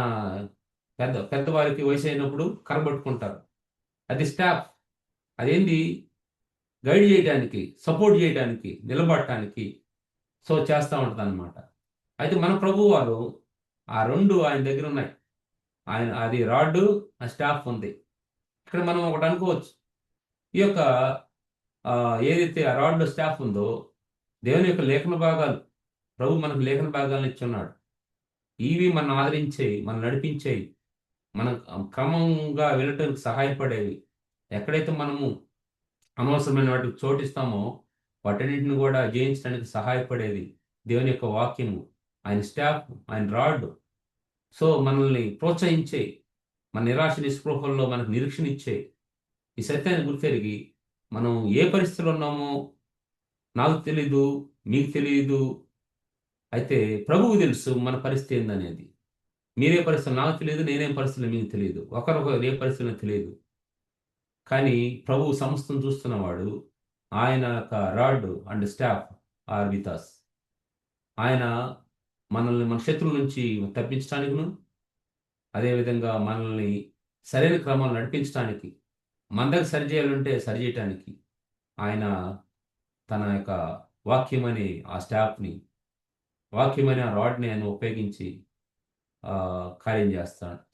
పెద్దవారికి వయసు అయినప్పుడు కర్ర పట్టుకుంటారు. అది స్టాఫ్. అదేంది, గైడ్ చేయడానికి, సపోర్ట్ చేయడానికి, నిలబడటానికి సో చేస్తూ ఉంటుంది అన్నమాట. అయితే మన ప్రభు వారు ఆ రెండు ఆయన దగ్గర ఉన్నాయి. అది రాడ్డు, ఆ స్టాఫ్ ఉంది. ఇక్కడ మనం ఒకటి అనుకోవచ్చు, ఈ యొక్క ఏదైతే ఆ రాడ్లో స్టాఫ్ ఉందో, దేవుని యొక్క లేఖన భాగాలు, ప్రభు మనకు లేఖన భాగాలను ఇచ్చున్నాడు. ఇవి మనం ఆదరించేవి, మనం నడిపించేవి, మనం క్రమంగా వెళ్ళటానికి సహాయపడేవి. ఎక్కడైతే మనము అనవసరమైన వాటికి చోటిస్తామో వాటన్నిటిని కూడా జయించడానికి సహాయపడేది దేవుని యొక్క వాక్యము, ఆయన స్టాఫ్, ఆయన రాడ్. సో మనల్ని ప్రోత్సహించే, మన నిరాశ నిస్పృహల్లో మనకు నిరీక్షణ ఇచ్చే ఈ సత్యాన్ని గుర్తెరిగి మనం ఏ పరిస్థితిలో ఉన్నామో నాకు తెలీదు, మీకు తెలియదు, అయితే ప్రభువు తెలుసు మన పరిస్థితి ఏందనేది. మీరే పరిస్థితులు నాకు తెలియదు, నేనేం పరిస్థితులు మీకు తెలియదు, ఒకరొకరు ఏ పరిస్థితుల్లో తెలియదు. కానీ ప్రభువు సమస్తం చూస్తున్నవాడు. ఆయన యొక్క rod and staff are with us. ఆయన మనల్ని మన శత్రువుల నుంచి తప్పించడానికిను, అదేవిధంగా మనల్ని సరైన క్రమంలో నడిపించడానికి, మన దగ్గర సరి చేయాలంటే సరి చేయటానికి ఆయన తన యొక్క వాక్యమని ఆ స్టాఫ్ని, వాక్యమని ఆ రాడ్ని ఆయన ఉపయోగించి కార్యం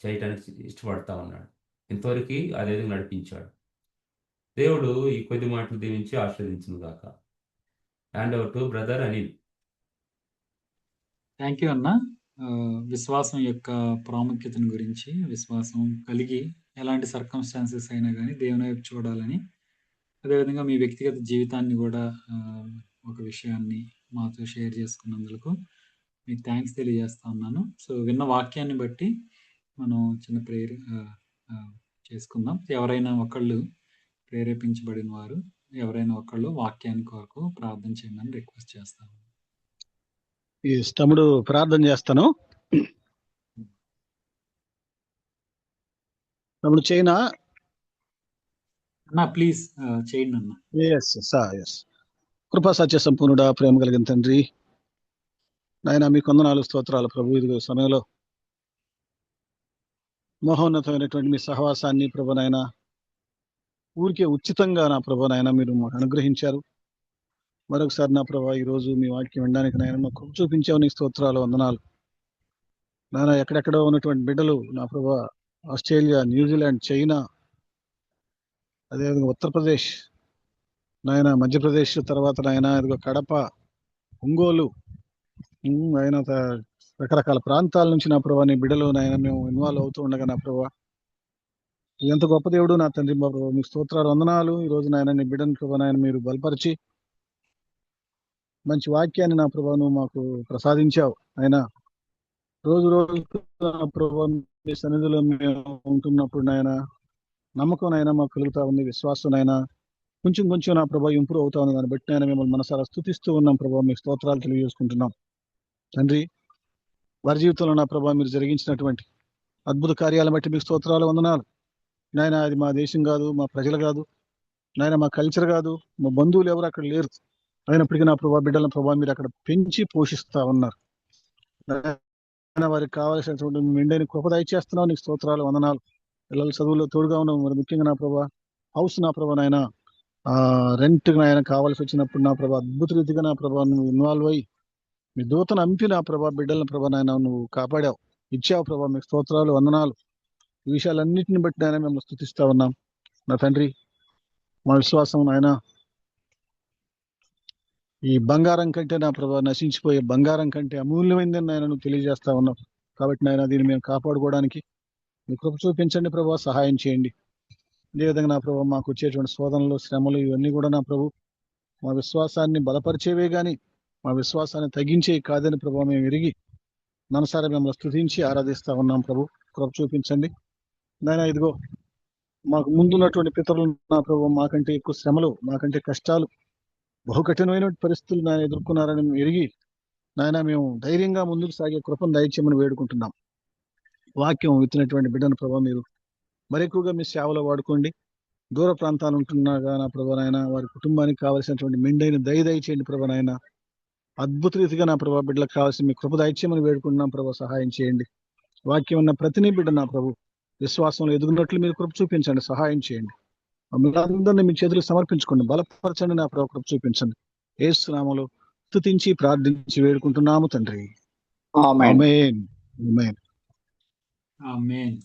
చేయటానికి ఇష్టపడతా ఉన్నాడు. ఇంతవరకు అదే విధంగా నడిపించాడు. దేవుడు ఈ కొద్ది మాటలు దీవించి ఆశీర్వదించును గాక. Hand over to brother Anil. Thank you అన్న. విశ్వాసం యొక్క ప్రాముఖ్యతను గురించి, విశ్వాసం కలిగి ఎలాంటి సర్కమ్స్టాన్సెస్ అయినా కానీ దేవుని వైపు చూడాలని, అదేవిధంగా మీ వ్యక్తిగత జీవితాన్ని కూడా ఒక విషయాన్ని మాతో షేర్ చేసుకున్నందుకు మీకు థ్యాంక్స్ తెలియజేస్తా ఉన్నాను. సో విన్న వాక్యాన్ని బట్టి మనం చిన్న ప్రేయర్ చేసుకుందాం. ఎవరైనా ఒకళ్ళు ప్రేరేపించబడిన వారు, ఎవరైనా ఒకళ్ళు వాక్యాన్ని కొరకు ప్రార్థన చేయమని రిక్వెస్ట్ చేస్తాను. ఈ తమ్ముడు ప్రార్థన చేస్తాను. తమ్ముడు చేయనా? అన్న ప్లీజ్ చేయండి అన్న. ఎస్. కృపా సత్య సంపూర్ణుడా, ప్రేమ కలిగిన తండ్రి, నాయన మీకు వందనాలు, స్తోత్రాలు ప్రభు. ఇదిగో సమయంలో మహోన్నతమైనటువంటి మీ సహవాసాన్ని ప్రభు నాయన ఊరికే ఉచితంగా నా ప్రభు నాయన మీరు మాకు అనుగ్రహించారు. మరొకసారి నా ప్రభా ఈరోజు మీ వాక్యం వినడానికి నాయన మాకు చూపించావు, నీ స్తోత్రాలు, వందనాలు. నాయన ఎక్కడెక్కడో ఉన్నటువంటి బిడ్డలు నా ప్రభా, ఆస్ట్రేలియా, న్యూజిలాండ్, చైనా, అదేవిధంగా ఉత్తరప్రదేశ్, నాయన మధ్యప్రదేశ్, తర్వాత నాయన ఇదిగో కడప, ఒంగోలు, ఆయన రకరకాల ప్రాంతాల నుంచి నా ప్రభా నీ బిడ్డలు నాయన మేము ఇన్వాల్వ్ అవుతూ ఉండగా నా ప్రభా ఎంత గొప్ప దేవుడు నా తండ్రి. మా ప్రభా మీకు స్తోత్రాలు, వందనాలు. ఈ రోజు నాయన నీ బిడ్డను ప్రభా నాయన మీరు బలపరిచి మంచి వాక్యాన్ని నా ప్రభా నువ్వు మాకు ప్రసాదించావు. ఆయన రోజు నా ప్రభా మీ సన్నిధిలో మేము ఉంటున్నప్పుడు నాయన నమ్మకం నాయన మాకు కలుగుతా ఉంది, విశ్వాసం నాయన కొంచెం నా ప్రభా ఇంప్రూవ్ అవుతా ఉంది. దాన్ని బట్టి ఆయన మిమ్మల్ని మనసారా స్తుతిస్తూ ఉన్నాం ప్రభా, మీకు స్తోత్రాలు తెలియజేసుకుంటున్నాం తండ్రి. వారి జీవితంలో నా ప్రభా మీరు జరిగించినటువంటి అద్భుత కార్యాలను బట్టి మీకు స్తోత్రాలు, వందనాలు నాయన. అది మా దేశం కాదు, మా ప్రజలు కాదు నాయన, మా కల్చర్ కాదు, మా బంధువులు ఎవరు అక్కడ లేరు. అయినప్పటికీ నా ప్రభా బిడ్డల ప్రభా మీరు అక్కడ పెంచి పోషిస్తా ఉన్నారు. వారికి కావాల్సినటువంటి మెండైన కృప దయచేస్తున్నావు, నీకు స్తోత్రాలు, వందనాలు. పిల్లల చదువులో తోడుగా ఉన్నావు. మరి ముఖ్యంగా నా ప్రభా హౌస్ నా ప్రభా నాయన రెంట్ నాయన కావాల్సి వచ్చినప్పుడు నా ప్రభా అద్భుత రీతిగా నా ప్రభా నువ్వు ఇన్వాల్వ్ అయ్యి మీ దూతను అంపి నా ప్రభా బిడ్డల ప్రభా నాయన నువ్వు కాపాడావు, ఇచ్చావు ప్రభా, మీకు స్తోత్రాలు, వందనాలు. ఈ విషయాలన్నింటిని బట్టి నాయన మేము స్తుతిస్తా ఉన్నాం నా తండ్రి. మా విశ్వాసం నాయన ఈ బంగారం కంటే నా ప్రభా నశించిపోయే బంగారం కంటే అమూల్యమైందని నాయన నువ్వు తెలియజేస్తా ఉన్నావు. కాబట్టి నాయన దీన్ని మేము కాపాడుకోవడానికి మీ కృప చూపించండి ప్రభా, సహాయం చేయండి. అదేవిధంగా నా ప్రభా మాకు వచ్చేటువంటి శోధనలు, శ్రమలు ఇవన్నీ కూడా నా ప్రభు మా విశ్వాసాన్ని బలపరిచేవే గాని మా విశ్వాసాన్ని తగ్గించేవి కాదని ప్రభా మేము ఎరిగి మనసారా మిమ్మల్ని స్తుతించి ఆరాధిస్తా ఉన్నాం ప్రభు. కృప చూపించండి నాయన. ఇదిగో మాకు ముందున్నటువంటి పితరులు నా ప్రభు మాకంటే ఎక్కువ శ్రమలు, మాకంటే కష్టాలు, బహు కఠినమైన పరిస్థితులు నాయన ఎదుర్కొన్నారని ఎరిగి నాయన మేము ధైర్యంగా ముందుకు సాగే కృపను దయచేయమని వేడుకుంటున్నాం. వాక్యం విత్తినటువంటి బిడ్డను ప్రభా మీరు మరి ఎక్కువగా మీ సేవలో వాడుకోండి. దూర ప్రాంతాలు ఉంటున్నాగా నా ప్రభా నాయన వారి కుటుంబానికి కావాల్సినటువంటి మెండైన దయచేయండి ప్రభా నాయన. అద్భుత రీతిగా నా ప్రభా బిడ్డలకు కావాల్సిన మీ కృప దయచేయమని వేడుకుంటున్నాం ప్రభా, సహాయం చేయండి. వాక్యం ఉన్న ప్రతిని బిడ్డ నా ప్రభు విశ్వాసంలో ఎదుగునట్లు మీరు కృప చూపించండి, సహాయం చేయండి. మమ్మల్ని మీ చేతులకు సమర్పించుకోండి, బలపరచండి నా ప్రభు, కృప చూపించండి. యేసు నామములో స్తుతించి ప్రార్థించి వేడుకుంటున్నాము తండ్రి. ఆమేన్. ఆమేన్. ఆమేన్. ఆమేన్.